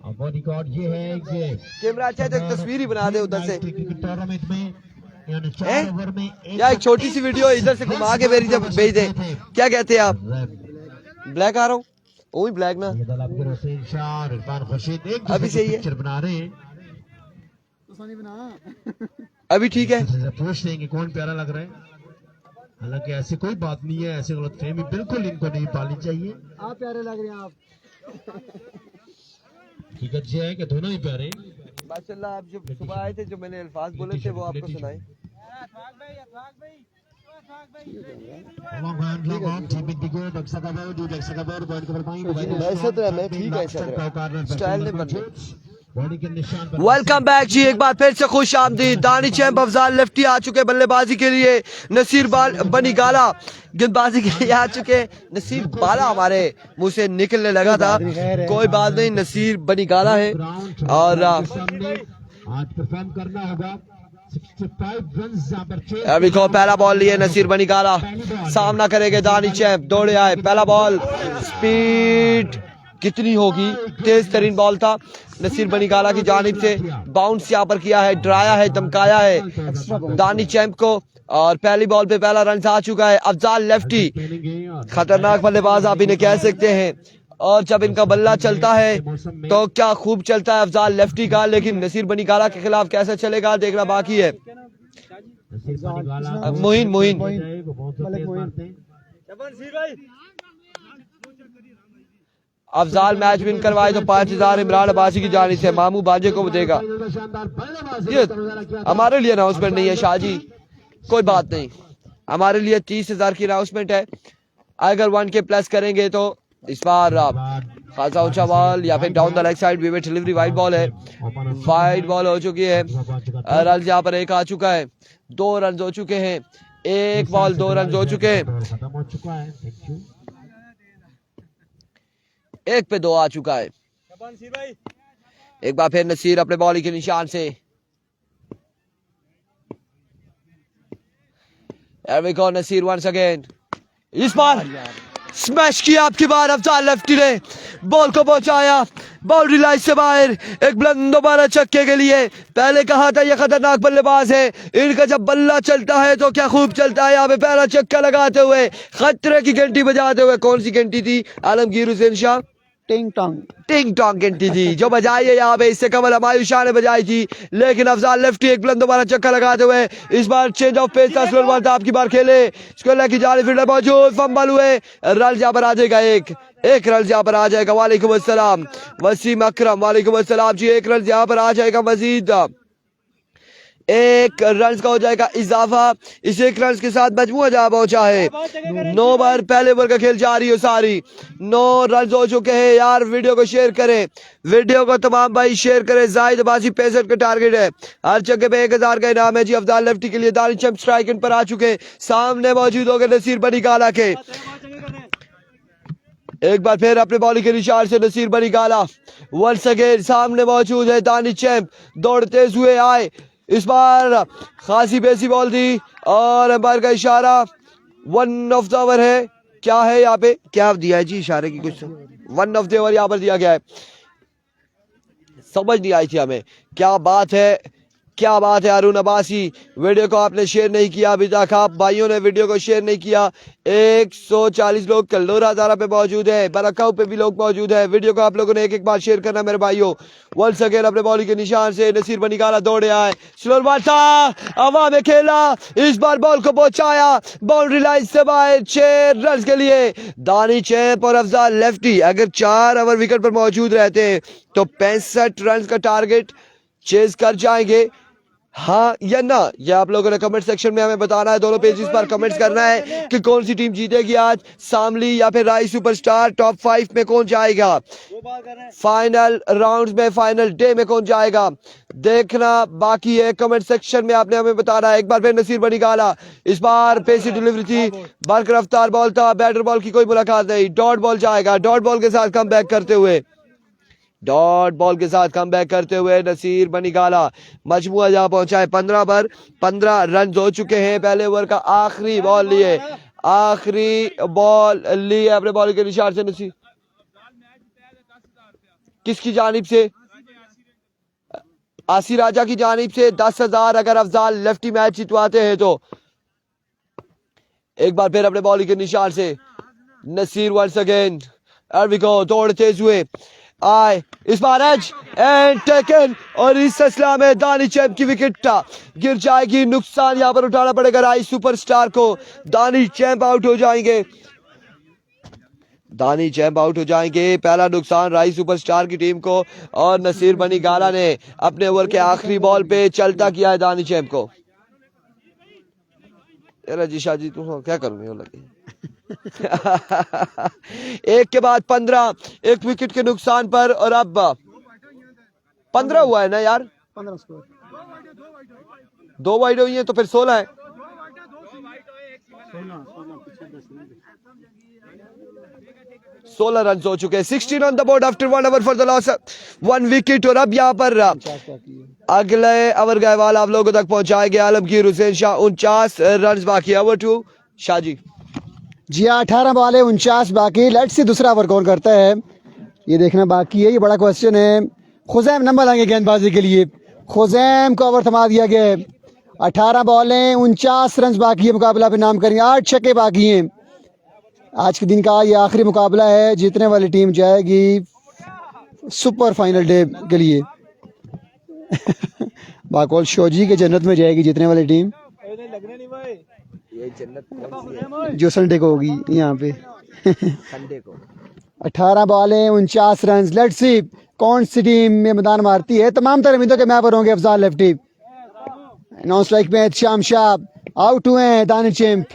Speaker 3: और वो रिकॉर्ड ये है कि
Speaker 1: कैमरा अच्छा है तो एक तस्वीर ही बना दे उधर से।
Speaker 3: टूर्नामेंट में यानी 4 ओवर में
Speaker 1: या एक छोटी सी वीडियो इधर से घुमा के मेरी जब भेज दे। क्या कहते हैं आप? ब्लैक आ रहा हूँ, वही ब्लैक ना।
Speaker 3: हुसैन शाह और इरफान खुर्शीद एक
Speaker 1: अभी सही है,
Speaker 3: पिक्चर बना रहे हैं।
Speaker 1: अभी ठीक है।
Speaker 3: पूछ लेंगे कौन प्यारा लग रहा है। हालांकि ऐसी कोई बात नहीं है, ऐसी गलतफहमी बिल्कुल इनको नहीं पालनी चाहिए।
Speaker 2: आप प्यारे लग रहे हैं आप।
Speaker 3: हकीकत ये है कि दोनों ही प्यारे।
Speaker 1: माशाल्लाह, आप जब सुबह आए थे जो मैंने अल्फाज बोले थे वो आपको सुनाए।
Speaker 3: Long hand, long on, team indicate, Exakabor, point cover point.
Speaker 1: ऐसे तो है, मैं ठीक है ऐसे
Speaker 3: Corner,
Speaker 1: स्टाइल नहीं बनना।
Speaker 3: बॉडी के निशान पर
Speaker 1: वेलकम बैक जी, एक बार फिर से खुश आमदीद। दानी चैंप अफजाल लेफ्टी आ चुके बल्लेबाजी के लिए, नसीर बनी गाला गेंदबाजी के लिए आ चुके। नसीर बाला हमारे मुंह से निकलने लगा था, कोई बात नहीं, नसीर बनी गाला है और
Speaker 3: सामने आज परफॉर्म करना होगा। 65 रन्स यहां पर चेस
Speaker 1: अभी को पहला बॉल लिए नसीर बनी गाला, सामना करेंगे दानी चैंप। दौड़े आए, पहला बॉल, स्पीड कितनी होगी, तेज तरीन बॉल था नसीर बनी गाला की जानिब से। बाउंस यहाँ पर किया है, डराया है, धमकाया है दानी चैंप को और पहली बॉल पे पहला रन आ चुका है। अफजाल लेफ्टी खतरनाक बल्लेबाज आप इन्हें कह सकते हैं और जब इनका बल्ला चलता है तो क्या खूब चलता है अफजाल लेफ्टी का, लेकिन नसीर बनी गाला के खिलाफ कैसे चलेगा देखना बाकी है। मोइन अफजाल मैच विन करवाए तो 5000 इमरान अब्बासी की जानिब से मामू बाजे को देगा। ये हमारे लिए अनाउंसमेंट नहीं है शाहजी, कोई बात नहीं, हमारे लिए 30,000 की अनाउंसमेंट है। अगर 1K प्लस करेंगे तो इस बार खासा ऊंचा बॉल या फिर down the leg side way delivery, wide ball है, वाइड बॉल हो चुकी है। रन यहाँ पर एक आ चुका है, 2 रन हो चुके हैं, एक बॉल 2 रन हो चुके हैं, 1 पे 2 आ चुका है। एक बार फिर नसीर अपने बॉलिंग के निशान से, नसीर वंस अगेन, इस बार स्मैश किया आपकी बार अफजाल लेफ्टी ने, बॉल को पहुंचाया बाउंड्री लाइन से बाहर, एक बुलंद दोबारा छक्के के लिए। पहले कहा था ये खतरनाक बल्लेबाज है, इनका जब बल्ला चलता है तो क्या खूब चलता है। यहाँ पे पहला छक्का लगाते हुए, खतरे की घंटी बजाते हुए, कौन सी घंटी थी आलमगीर हुसैन शाह, टिंग टोंग घंटी थी जो बजाई है यहाँ पे, इससे कमल हमायूं शाह ने बजाई थी, लेकिन अफजाल लेफ्टी एक बुलंद दोबारा चक्कर लगाते हुए, इस बार चेंज ऑफ पेस था, स्लोर बॉल था आपकी बार खेले, स्कोर की जाली फील्डर मौजूद, फंबल हुए, रन यहाँ पर आ जाएगा, एक रन यहाँ पर आ जाएगा। वालेकुम अस्सलाम वसीम अकरम, वालेकुम अस्सलाम जी, एक रन यहाँ पर आ जाएगा मजीद, 1 रन का हो जाएगा इजाफा। इस 1 रन के साथ मजमूआ जहाँ पहुंचा है 9 बार, पहले ओवर का खेल जारी हो सारी, 9 रन हो चुके हैं। यार वीडियो को शेयर करें, वीडियो को तमाम भाई शेयर करें। जाहिद अब्बासी 65 का टारगेट है, हर जगह पे 1000 का इनाम है जी। अफजाल लेफ्टी के लिए दानी चैंप स्ट्राइक इन पर आ चुके, सामने मौजूद हो गए नसीर बनी गाला के। एक बार फिर अपने बॉलिंग के निशान से नसीर बनी गाला वंस अगेन, सामने मौजूद है दानी चैंप, दौड़ते हुए आए, इस बार खासी बेसी बॉल थी और अंपायर का इशारा 1 ऑफ द ओवर है। क्या है यहाँ पे, क्या दिया है जी इशारे की, कुछ 1 ऑफ द ओवर यहाँ पर दिया गया है, समझ नहीं आई थी हमें, क्या बात है, क्या बात है। अरुण अब्बासी, वीडियो को आपने शेयर नहीं किया अभी तक, आप भाइयों ने वीडियो को शेयर नहीं किया। 140 लोग कल्लोर हजारा पे मौजूद है, बरकाऊ पे भी लोग मौजूद है, वीडियो को आप लोगों ने एक बार शेयर करना मेरे भाइयों। वंस अगेन अपने बॉलिंग के निशान से नसीर बनी गाला दौड़े आए, स्लोर बॉल था, हवा में खेला, इस बार बॉल को पहुंचाया बाउंड्री लाइन से बाहर, 6 रन के लिए। दानी चैंप और अफजाल लेफ्टी अगर 4 ओवर विकेट पर मौजूद रहते हैं तो 65 रन का टारगेट चेज कर जाएंगे, हाँ या ना, ये आप लोगों ने कमेंट सेक्शन में हमें बताना है। दोनों पेजेस पर कमेंट्स करना है कि कौन सी टीम जीतेगी आज, शामली या फिर राई सुपरस्टार। टॉप 5 में कौन जाएगा, फाइनल राउंड में, फाइनल डे में कौन जाएगा, देखना बाकी है। कमेंट सेक्शन में आपने हमें बताना है। एक बार फिर नसीर बनी गाला, इस बार पेसी डिलीवरी थी, बल्क रफ्तार बॉल था, बैटर बॉल की कोई मुलाकात नहीं, डॉट बॉल जाएगा, डॉट बॉल के साथ कम बैक करते हुए, डॉट बॉल के साथ कम बैक करते हुए नसीर बनी गाला मजमुआ जहां पहुंचा है 15 पर 15 रन हो चुके हैं। पहले ओवर का आखिरी बॉल लिए, आखिरी बॉल लिए अपने बॉल के निशान से नसीर, किसकी जानिब से, आसी राजा की जानिब से 10,000 अगर अफजाल लेफ्टी मैच जितवाते हैं तो। एक बार फिर अपने बॉलिंग के निशान से नसीर वंस अगेन, दौड़ते हुए आए, इस बार एज एंड टेकन, और इस सिलसिला में दानी चैंप की विकेट गिर जाएगी, नुकसान यहां पर उठाना पड़ेगा राई सुपरस्टार को। दानी चैंप आउट हो जाएंगे, दानी चैंप आउट हो जाएंगे, पहला नुकसान राई सुपरस्टार की टीम को। और नसीर बनी गाला ने अपने ओवर के आखिरी बॉल पे चलता किया है दानी चैंप को। यार जी शाजी तू क्या करूंगी वो लगे एक के बाद 15, एक विकेट के नुकसान पर। और अब 15 हुआ है ना यार,
Speaker 2: 15 स्कोर,
Speaker 1: 2 वाइड हुई है तो फिर 16 है। 16 रन हो चुके हैं। 16 on the board after 1 over for the loss 1 wicket. और अब यहाँ पर अगले ओवर का हवाला आप लोगों तक पहुंचाया गया। आलमगीर हुसैन शाह 49 रन बाकी। ओवर टू शाहजी।
Speaker 2: जी हाँ, 18 बॉल है, 49 बाकी। लेट्स सी दूसरा ओवर कौन करता है, ये देखना बाकी है, ये बड़ा क्वेश्चन है। खुजैम नंबर आएंगे गेंदबाजी के लिए। खुजैम को ओवर थमा दिया गया है। 18 बॉल है, 49 रन बाकी है। मुकाबला पे नाम करेंगे, 8 छक्के बाकी हैं। आज के दिन का ये आखिरी मुकाबला है। जीतने वाली टीम जाएगी सुपर फाइनल डे के लिए। बाकौल शोजी के जन्नत में जाएगी जीतने वाली टीम,
Speaker 1: ये जन्नत
Speaker 2: जो संडे को होगी यहाँ पे।
Speaker 1: संडे को।
Speaker 2: 18 बॉल है, 49 रन। लेट्स सी कौन सी टीम में मैदान मारती है। तमाम तरह उम्मीदों के मैपर होंगे। अफजाल लेफ्टी, नॉन स्ट्राइक में शाम शाह आउट हुए हैं। दानिश चैंप,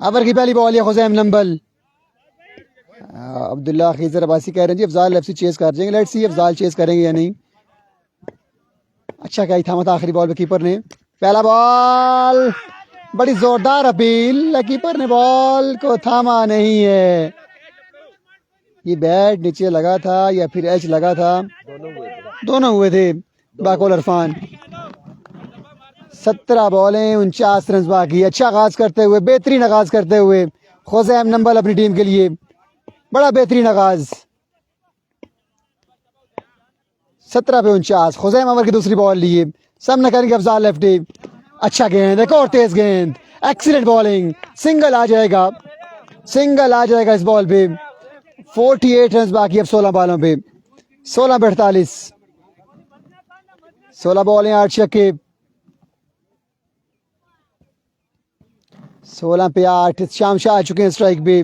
Speaker 2: ओवर की पहली बॉल है खुजैम नंबल। अब्दुल्ला खीजर अब्बासी कह रहे हैं जी अफजाल लेफ्टी चेस कर जाएंगे। लेट्स सी अफजाल चेस करेंगे या नहीं। अच्छा क्या ही थामा था आखिरी बॉल पे कीपर ने। पहला बॉल, बड़ी जोरदार अपील, कीपर ने बॉल को थामा नहीं है। ये बैट नीचे लगा था या फिर एच लगा था, दोनों हुए थे। बाकौल इरफान, 17 बॉलें, 49 रन बाकी। अच्छा आगाज करते हुए, बेहतरीन आगाज करते हुए खुजैम नंबल अपनी टीम के लिए, बड़ा बेहतरीन आगाज। 17 पे 49। खुजैम ओवर की दूसरी बॉल लिए, सामने करेंगे अफजाल लेफ्टी। अच्छा गेंद, एक और तेज गेंद, एक्सीलेंट बॉलिंग, सिंगल आ जाएगा, सिंगल आ जाएगा इस बॉल पे। 48 रन बाकी अब 16 बॉलों पे। 16 पे 48, 16 बॉलें, 8 छक्के। 16 पे 8। शाम शाह आ चुके हैं स्ट्राइक पे।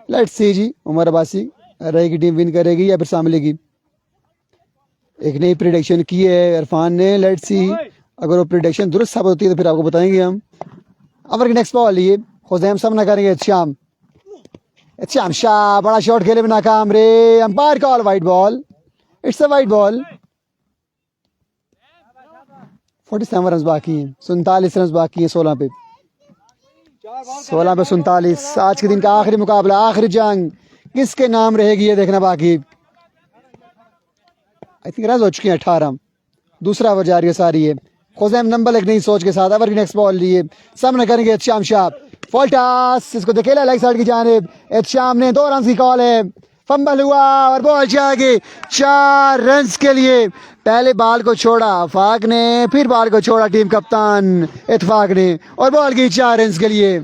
Speaker 2: लेट्स सी जी, उमर अब्बासी रहेगी टीम विन करेगी या फिर सामने की। एक नई प्रेडिक्शन की है इरफान ने। लेट्स सी अगर वो प्रेडिक्शन दुरुस्त साबित होती है तो फिर आपको बताएंगे हम। ओवर की नेक्स्ट बॉल ये खुजैम सामना करेंगे शाम। शाम शाह बड़ा शॉट खेले में नाकाम रे। Umpire call wide ball, it's a wide ball. 47 run बाकी हैं, 47 रन बाकी हैं 16 पे। 16 पे 47। आज के दिन का आखिरी मुकाबला, आखिरी जंग किसके नाम रहेगी ये देखना बाकी। आई थिंक रन हो चुके हैं 18। दूसरा ओवर जारी है सारी है। खुजैम नंबर एक नई सोच के साथ ओवर की नेक्स्ट बॉल लिए, सामने करेंगे शाम शाह। फॉल टॉस, इसको धकेला लेग साइड की जानिब। शाम ने 2 रन की कॉल है। फंबल हुआ और बॉल जाएगी 4 रन के लिए। पहले बॉल को छोड़ा आफाक ने, फिर बॉल को छोड़ा टीम कप्तान इत्तेफाक ने और बॉल की 4 रन के लिए।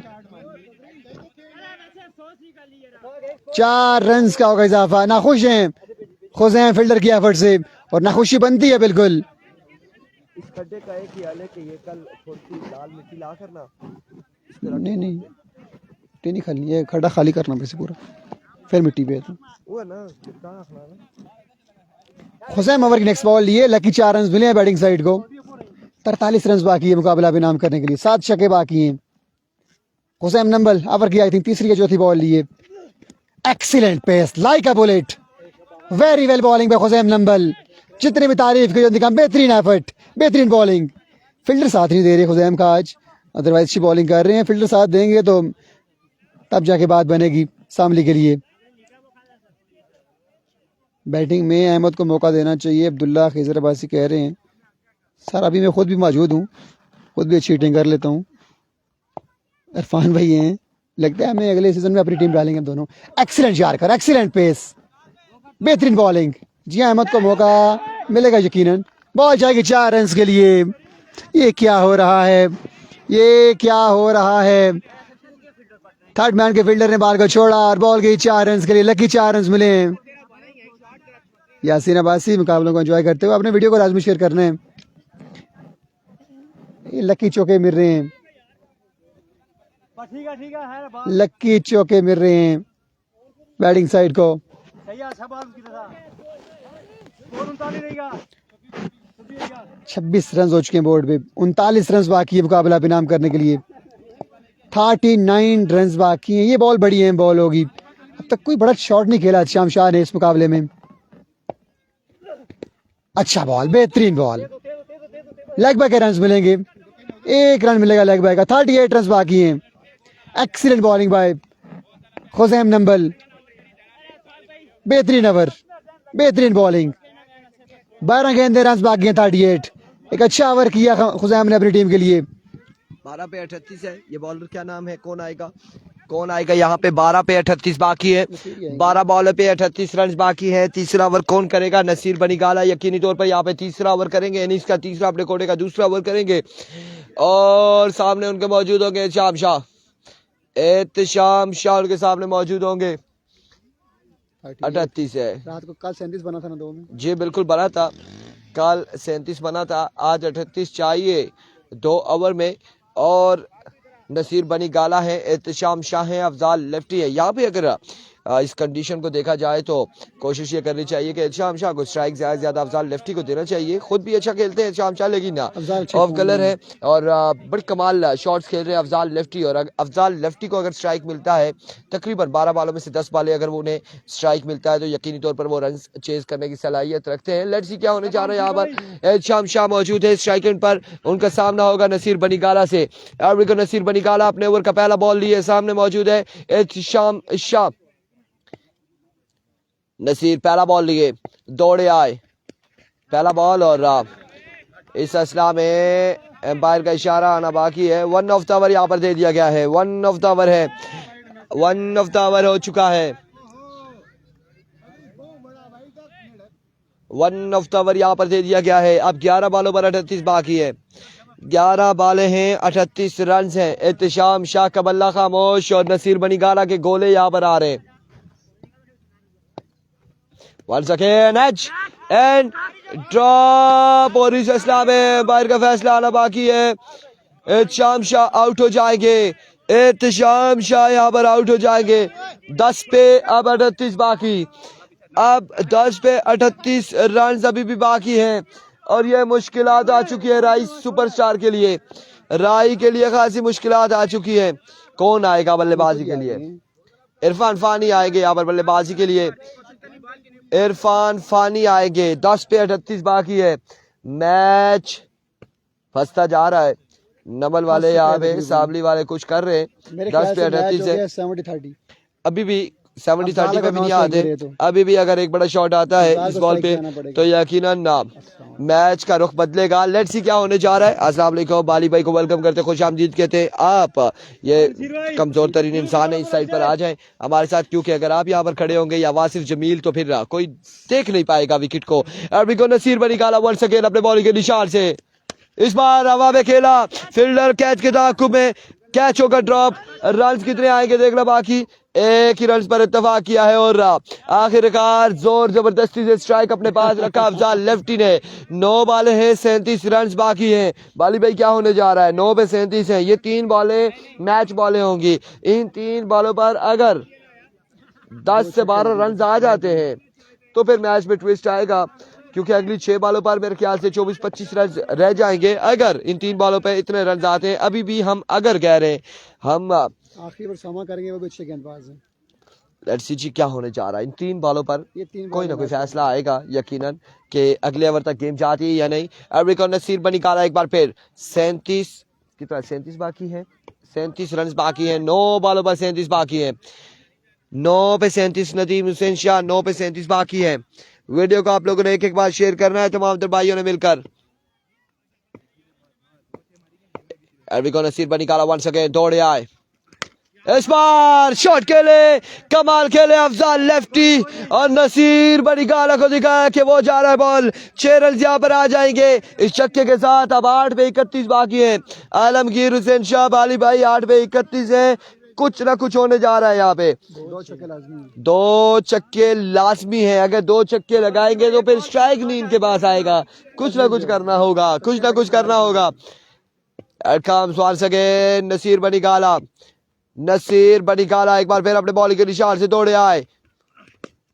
Speaker 2: 4 रन का होगा इजाफा। नाखुश हैं खुजैम फील्डर की एफर्ट से और नाखुशी बनती है बिल्कुल।
Speaker 1: इस खड्डे का एक ही हाल है कि ये कल थोड़ी सी लाल मिट्टी ला करना।
Speaker 2: नहीं नहीं नहीं खाली, ये खड्डा खाली करना वैसे पूरा, फिर मिट्टी पे तो
Speaker 1: वो है ना।
Speaker 2: खुजैम ओवर की नेक्स्ट बॉल लिए, लकी 4 रन मिले हैं बैटिंग साइड को। 43 रन बाकी है मुकाबला भी नाम करने के लिए। 7 छक्के बाकी हैं। खुजैम नंबल ओवर की आई थिंक तीसरी या चौथी बॉल लिए। Excellent pace, like a bullet, very well bowling by खुजैम नंबल। जितनी भी तारीफ की उनका बेहतरीन एफर्ट, बेहतरीन बॉलिंग। फील्डर साथ नहीं दे रहे खुजैम का आज, अदरवाइज अच्छी बॉलिंग कर रहे हैं। फील्डर साथ देंगे तो तब जाके बात बनेगी सामने के लिए। बैटिंग में अहमद को मौका देना चाहिए, अब्दुल्ला खीजर अब्बासी कह रहे हैं। सर अभी मैं खुद भी मौजूद हूँ, खुद भी अच्छी हिटिंग कर लेता हूँ। इरफान भाई हैं, लगता है हमें अगले सीजन में अपनी टीम डालेंगे दोनों। एक्सीलेंट यारकर, एक्सीलेंट पेस, बेहतरीन बॉलिंग। जी हाँ, अहमद को मौका मिलेगा यकीनन। बॉल जाएगी 4 रन के लिए। ये क्या हो रहा है, ये क्या हो रहा है। थर्ड मैन के फील्डर ने बॉल को छोड़ा और बॉल गई 4 रन के लिए। लकी 4 रन मिले। यासीन अब्बासी मुकाबलों को एंजॉय करते हुए अपने वीडियो को लाजमी शेयर करना है। ये लकी चौके मिल रहे हैं, लकी चौके मिल रहे हैं बैटिंग साइड को। 26 रन हो चुके हैं बोर्ड पे, 39 रन बाकी है मुकाबला बेनाम करने के लिए। 39 रन बाकी हैं। ये बॉल बड़ी है बॉल होगी। अब तक कोई बड़ा शॉट नहीं खेला शाम शाह ने इस मुकाबले में। अच्छा बॉल, बेहतरीन बॉल, लेग बाय के रन मिलेंगे, 1 रन मिलेगा लेग बाय का। 38 रन बाकी हैं। एक्सीलेंट बॉलिंग बाय खुजैम नंबल, बेहतरीन ओवर, बेहतरीन बॉलिंग। 12 गेंदे रन बाकी हैं, 38। एक अच्छा ओवर किया खुजैम ने अपनी टीम के लिए।
Speaker 1: 12 पे 38 है। ये बॉलर क्या नाम है, कौन आएगा, कौन आएगा यहाँ पे? 12 पे 38 बाकी है, 12 बॉल पे 38 रन बाकी है। तीसरा ओवर कौन करेगा? नसीर बनीगाला यकीनी तौर पर यहाँ पे तीसरा ओवर करेंगे। इनिंग्स का तीसरा, अपने कोटे का दूसरा ओवर करेंगे और सामने उनके मौजूद होंगे एहतशाम शाह। एहतशाम शाह उनके सामने मौजूद होंगे। 38 है।
Speaker 2: रात को कल 37 बना था ना 2 में।
Speaker 1: जी बिल्कुल बना था, कल 37 बना था, आज 38 चाहिए 2 ओवर में। और नसीर बनी गाला है, एहतशाम शाह है, अफजाल लेफ्टी है। यहाँ पे अगर इस कंडीशन को देखा जाए तो कोशिश ये करनी चाहिए कि एहतशाम शाह को स्ट्राइक ज्यादा से ज्यादा अफजाल लेफ्टी को देना चाहिए। खुद भी अच्छा खेलते हैं एहतशाम शाह, लेकिन ना ऑफ कलर है और बड़े कमाल शॉट्स खेल रहे हैं अफजाल लेफ्टी। और अफजाल लेफ्टी को अगर स्ट्राइक मिलता है, तकरीबन 12 बालों में से 10 बालें अगर वो उन्हें स्ट्राइक मिलता है तो यकीनी तौर पर वो रन चेज करने की सलाहियत रखते हैं। लेट्स सी क्या होने जा रहा है। यहाँ पर एहतशाम शाह मौजूद है स्ट्राइक एंड पर, उनका सामना होगा नसीर बनीगाला से। नसीर बनीगाला अपने ओवर का पहला बॉल लिए, सामने मौजूद है एहतशाम शाह। नसीर पहला बॉल लिए, दौड़े आए, पहला बॉल और इस असला में एम्पायर का इशारा आना बाकी है। 1 ऑफ द ओवर यहाँ पर दे दिया गया है। 1 ऑफ द ओवर है, 1 ऑफ द ओवर हो चुका है। 1 ऑफ द ओवर यहाँ पर दे दिया गया है। अब 11 बालों पर 38 बाकी है। 11 बालें हैं, 38 रन हैं। एहतशाम शाह का बल्ला खामोश और नसीर बनीगाला के गोले यहाँ पर आ रहे हैं। Once again edge and drop और इस फैसला में बाहर का फैसला आना बाकी है। एहतशाम शाह आउट हो जाएंगे, एहतशाम शाह यहाँ पर आउट हो जाएंगे। 10 पे अब 38 बाकी, अब 10 पे 38 रन अभी भी बाकी हैं और ये मुश्किलात आ चुकी है राई सुपरस्टार के लिए। राई के लिए खासी मुश्किलात आ चुकी है। कौन आएगा बल्लेबाजी के लिए? इरफान फानी आएंगे यहाँ पर बल्लेबाजी के लिए। इरफान फानी आएंगे। 10 पे 38 बाकी है। मैच फंसता जा रहा है। नबल वाले यहाँ पे साबली वाले कुछ कर रहे हैं। 10 पे 38 है।
Speaker 2: 70-30
Speaker 1: अभी भी 70-30 पे भी नहीं आते। अभी भी अगर एक बड़ा शॉट आता है इस बॉल पे तो यकीनन ना मैच का रुख बदलेगा। लेट्स सी क्या होने जा रहा है। अस्सलाम वालेकुम, बाली भाई को वेलकम करते, खुशामदीद कहते हैं। आप ये कमजोर तरीन इंसान है, इस साइड पर आ जाएं हमारे साथ, क्योंकि अगर आप यहाँ पर खड़े होंगे या वासिफ जमील तो फिर कोई देख नहीं पाएगा विकेट को। अरबी को नसीर बनीगाला वंस अगेन अपने बॉलिंग के निशान से इस बार हवा में खेला, फील्डर कैच के ताक़ुब में, कैच होकर ड्रॉप। रन कितने आएंगे देखना बाकी। एक ही रन पर इत्तेफाक किया है और आखिरकार जोर जबरदस्ती से स्ट्राइक अपने पास रखा अफजाल लेफ्टी ने। 9 बालें हैं, 37 रन बाकी हैं। बाली भाई क्या होने जा रहा है? 9 पे 37 है। ये 3 बॉलें मैच बॉलें होंगी। इन 3 बॉलों पर अगर 10 से 12 रन आ जाते हैं तो फिर मैच में ट्विस्ट आएगा, क्योंकि अगली 6 बॉलों पर मेरे ख्याल से 24-25 रन रह जाएंगे। अगर इन 3 बॉलों पे इतने रन आते हैं, अभी भी हम अगर कह रहे हैं हम
Speaker 2: आखिरी पर सामा करेंगे, वो भी अच्छे गेंदबाज हैं।
Speaker 1: लेट्स सी जी क्या होने जा रहा है। इन 3 बॉलों पर
Speaker 2: ये 3
Speaker 1: कोई ना कोई फैसला आएगा यकीनन कि अगले ओवर तक गेम जाती है या नहीं। अरबिक और नसीर बनीगाला एक बार फिर 37 कितना 37 बाकी है, 37 रन बाकी है। 9 बॉलों पर 37 बाकी है। 9 पे 37 नदीम हुसैन शाह, 9 पे 37 बाकी है। वीडियो को आप लोगों ने एक बार शेयर करना है तमाम भाइयों ने मिलकर। अरबिक और नसीर बनीगाला वंस अगेन दौड़े आए, इस बार शॉट खेले, कमाल खेले अफजाल लेफ्टी और नसीर बनीगाला को दिखाया कि वो जा रहा है बॉल। 6 रन यहाँ पर आ जाएंगे इस छक्के के साथ। अब 8 पे 31 बाकी है। आलमगीर हुसैन शाह बाली भाई 8 पे 31 है। कुछ ना कुछ होने जा रहा है यहाँ पे।
Speaker 2: 2 छक्के लाजमी हैं।
Speaker 1: 2 छक्के लाजमी है। अगर 2 छक्के लगाएंगे तो फिर स्ट्राइक नहीं इनके पास आएगा। कुछ ना कुछ करना होगा, कुछ ना कुछ करना होगा। नसीर बनीगाला, नसीर बनीगाला एक बार फिर अपने बॉलिंग के निशान से दौड़े आए।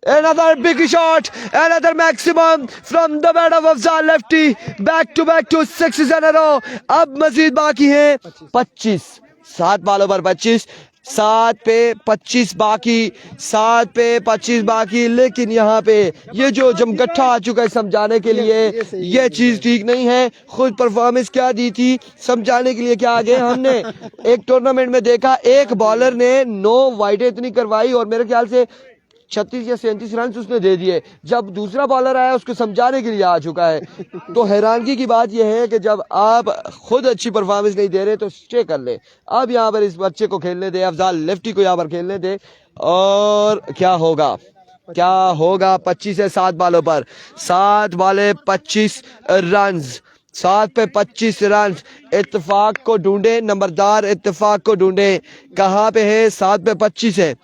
Speaker 1: Another big shot, another maximum from the bat of Afzal lefty. Back to sixes in a row. अब मजीद बाकी हैं 25, 7 बॉलों पर 25, 7 पे 25 बाकी, 7 पे 25 बाकी। लेकिन यहाँ पे ये जो जमगट्ठा आ चुका है समझाने के लिए, ये चीज़ ठीक नहीं है। खुद परफॉर्मेंस क्या दी थी समझाने के लिए क्या आगे। हमने एक टूर्नामेंट में देखा एक बॉलर ने 9 वाइडें इतनी करवाई और मेरे ख्याल से 36 या 37 रन उसने दे दिए। जब दूसरा बॉलर आया उसको समझाने के लिए आ चुका है। तो हैरानगी की बात यह है कि जब आप खुद अच्छी परफॉर्मेंस नहीं दे रहे तो स्टे कर ले। अब यहाँ पर इस बच्चे को खेलने दे, अफजाल लेफ्टी को यहाँ पर खेलने दे। और क्या होगा 25 है 7 बॉलों पर, 7 बॉले 25 रन, 7 पे 25 रन। इत्तेफाक को ढूंढे, नंबरदार इत्तेफाक को ढूंढे, कहाँ पे है? 7 पे 25 है।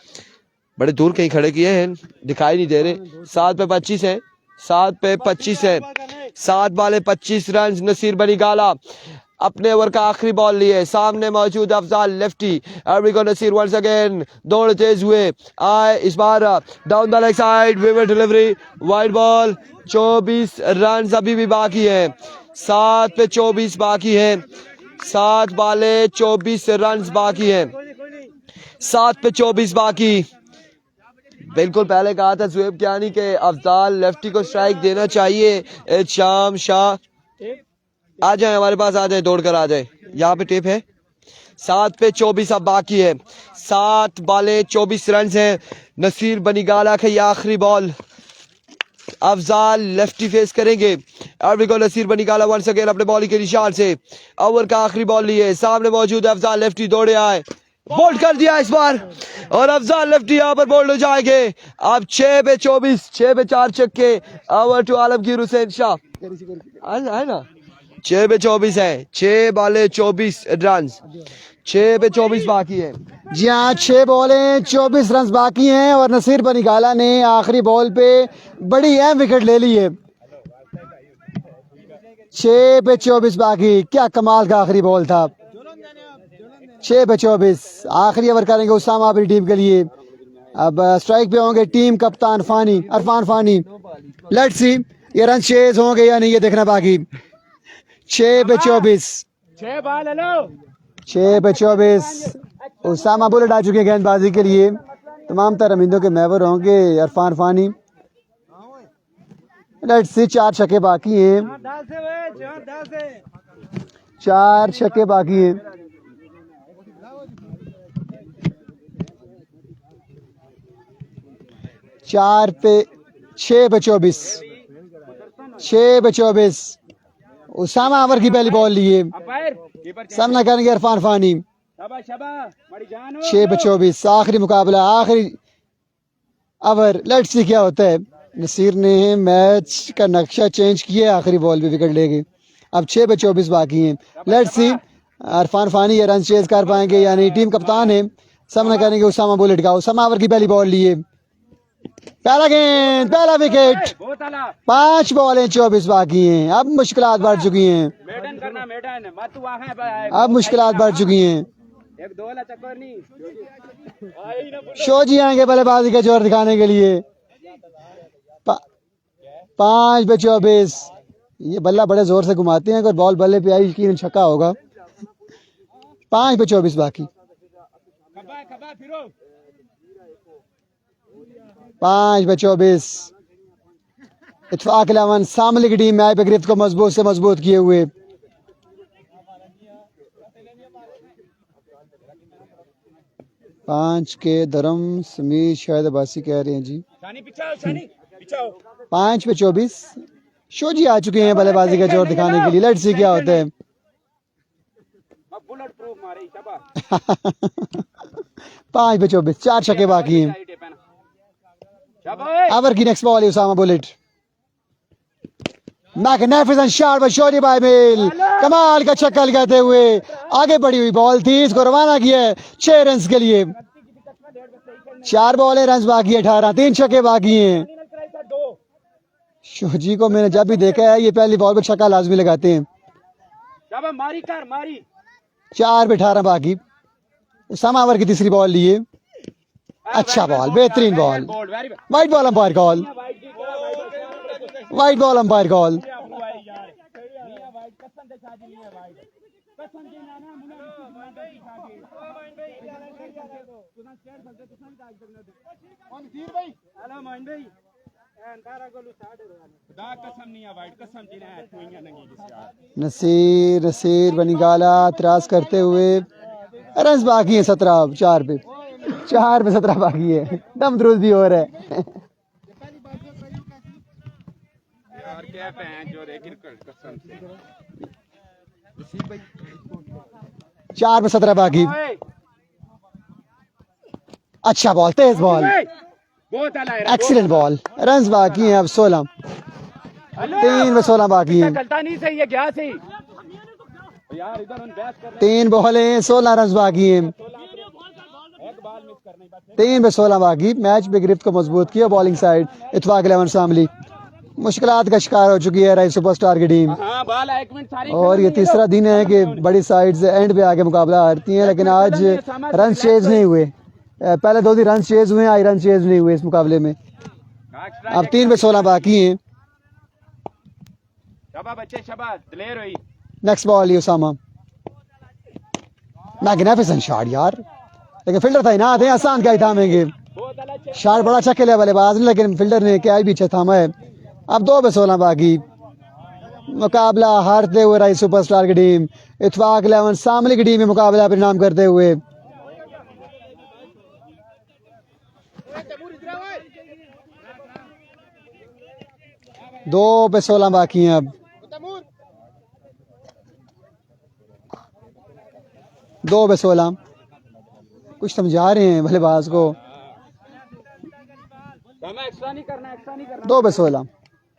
Speaker 1: बड़े दूर कहीं खड़े किए हैं, दिखाई नहीं दे रहे। 7 पे 25 है, 7 पे 25 है, 7 बॉले 25 रन। नसीर बनीगाला अपने ओवर का आखिरी बॉल लिए, सामने मौजूद अफजाल लेफ्टी। एवरीगो नसीर वंस अगेन दौड़ तेज हुए आए, इस बार down the leg side, vivid delivery, wide ball. 24 run अभी भी बाकी है, 7 पे 24 बाकी है, 7 बॉले 24 रन बाकी है, 7 पे 24 बाकी। बिल्कुल पहले कहा था जुएब कियानी के अफजाल लेफ्टी को स्ट्राइक देना चाहिए। शाम शाह आ जाए, हमारे पास आ जाए, दौड़ कर आ जाए। यहाँ पे टेप है। 7 पे 24 अब बाकी है, 7 बॉले 24 रन है। नसीर बनीगाला का ये आखिरी बॉल, अफजाल लेफ्टी फेस करेंगे। को नसीर बनीगाला वंस अगेन अपने बॉलिंग के निशान से ओवर का आखिरी बॉल लिए, सामने मौजूद अफजाल लेफ्टी दौड़े आए, बोल्ड कर दिया इस बार और अफजाल लेफ्टी यहाँ पर बोल्ड हो जाएंगे। अब 6 पे 24, 6 पे 4 छक्के। ओवर टू आलमगीर हुसैन शाह, है ना? 6 पे 24 है, 6 बॉले 24 रन, 6 पे 24 बाकी है।
Speaker 2: जी हाँ, 6 बॉलें 24 रन बाकी हैं और नसीर बनीगाला ने आखिरी बॉल पे बड़ी अहम विकेट ले ली है। 6 पे 24 बाकी, क्या कमाल का आखिरी बॉल था। 6 पे 24 आखिरी ओवर करेंगे उसामा अपनी टीम के लिए। अब स्ट्राइक पे होंगे टीम कप्तान इरफान फानी। लेट्स सी ये रन चेज होंगे या नहीं, ये देखना बाकी। 6 पे 24, 6 पे 24 उसामा बुलेट आ चुके हैं गेंदबाजी के लिए। तमाम तरमींदों के महवर होंगे इरफान फानी। लेट्स सी 4 छक्के बाकी हैं, 4 छक्के बाकी हैं। 4 पे 6 पे 24, 6 पे 24 उसामा अवर की पहली बॉल लिए, सामना करेंगे इरफान फानी। 6 पे 24 आखिरी मुकाबला, आखिरी ओवर। लेट्स सी क्या होता है। नसीर ने मैच का नक्शा चेंज किया, आखिरी बॉल पे विकेट लेके। अब 6 पे 24 बाकी हैं। लेट्स सी इरफान फानी ये रन चेज कर पाएंगे या नहीं। टीम कप्तान है, सामना करेंगे उसामा बुलेट का। उसामा अवर की पहली बॉल लिए, पहला गेंद, पहला विकेट। 5 बॉलें 24 बाकी हैं। अब मुश्किलात बढ़ चुकी हैं, अब मुश्किलात बढ़ चुकी हैं। शोजी आएंगे बल्लेबाजी का जोर दिखाने के लिए। 5 पे 24 ये बल्ला बड़े जोर से घुमाते हैं, अगर बॉल बल्ले पे आई यकीन छक्का होगा। 5 पे 24 बाकी, 5 पे 24 इत्तेफाक 11 सामने की टीम मैच पे गिरफ्त को मजबूत से मजबूत किए हुए। पांच के धर्म समीर शायद अब्बासी कह रहे हैं जी। 5 पे 24 शोजी आ चुके हैं बल्लेबाजी का जोर दिखाने के लिए। लेट्स सी क्या होता है। 5 पे 24 4 छक्के बाकी हैं। ओवर की नेक्स्ट बॉल है Usama bullet. Magnificent shot by शोजी बाय मिल, कमाल का छक्का लगाते हुए आगे बढ़ी हुई बॉल थी, इसको रवाना किया 6 रन के लिए। 4 बॉलें रन बाकी है, 18, 3 छक्के बाकी हैं। शोजी को मैंने जब भी देखा है ये पहली बॉल पे छक्का लाजमी लगाते हैं। 4 पे 18 बाकी। उसामा ओवर की तीसरी बॉल लिए, अच्छा बॉल, बेहतरीन ball, wide ball umpire call, wide ball umpire call. Naseer Naseer बनीगाला इतराज करते हुए, रन बाकी है 17, 4 पे 17 बाकी है, दम द्रुज भी हो रहा है। 4 पे 17 बाकी। अच्छा बॉल, तेज बॉल, एक्सीलेंट बॉल, रन बाकी हैं अब 16, 3 पे 16 बाकी हैं। 3 बॉलें 16 रन बाकी हैं, 3 पे 16 बाकी। मैच पे गिरफ्त को मजबूत किया बॉलिंग साइड इत्तेफाक 11 शामली। मुश्किलात का शिकार हो चुकी है राइट सुपरस्टार की टीम, और ये तीसरा दिन है कि बड़ी साइड्स एंड पे आके मुकाबला हारती हैं, लेकिन आज रन चेज नहीं हुए। पहले 2 दिन रन चेज हुए, आज रन चेज नहीं हुए इस मुकाबले में। अब 3 पे 16 बाकी हैं। नेक्स्ट बॉल ये उसामा, मैग्निफिसेंट शॉट यार, लेकिन फील्डर था ना, आते आसान क्या ही थामेंगे। शॉट बड़ा अच्छा खेला बल्लेबाज ने, लेकिन फील्डर ने क्या भी अच्छा थामा है। अब 2 पे 16 बाकी। मुकाबला हारते हुए राइट सुपरस्टार की टीम इत्तेफाक 11 शामली की टीम में मुकाबला परिणाम करते हुए। दो पे 16 बाकी हैं अब। 2 पे 16, कुछ समझा रहे हैं बल्लेबाज को। 2 पे 16,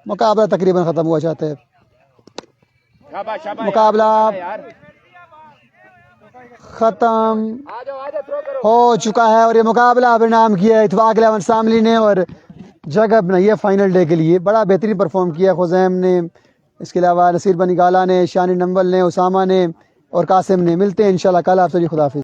Speaker 2: मुकाबला तकरीबन खत्म हुआ चाहते हैं। मुकाबला खत्म हो चुका है और ये मुकाबला परिणाम किया इत्तेफाक 11 शामली ने और जगह बनाई है फाइनल डे के लिए। बड़ा बेहतरीन परफॉर्म किया खुजैम ने, इसके अलावा नसीर बनीगाला ने, शानी नंबल ने, उसामा ने और कासिम ने। मिलते हैं इंशाल्लाह कल। आपसे खुदाफिज।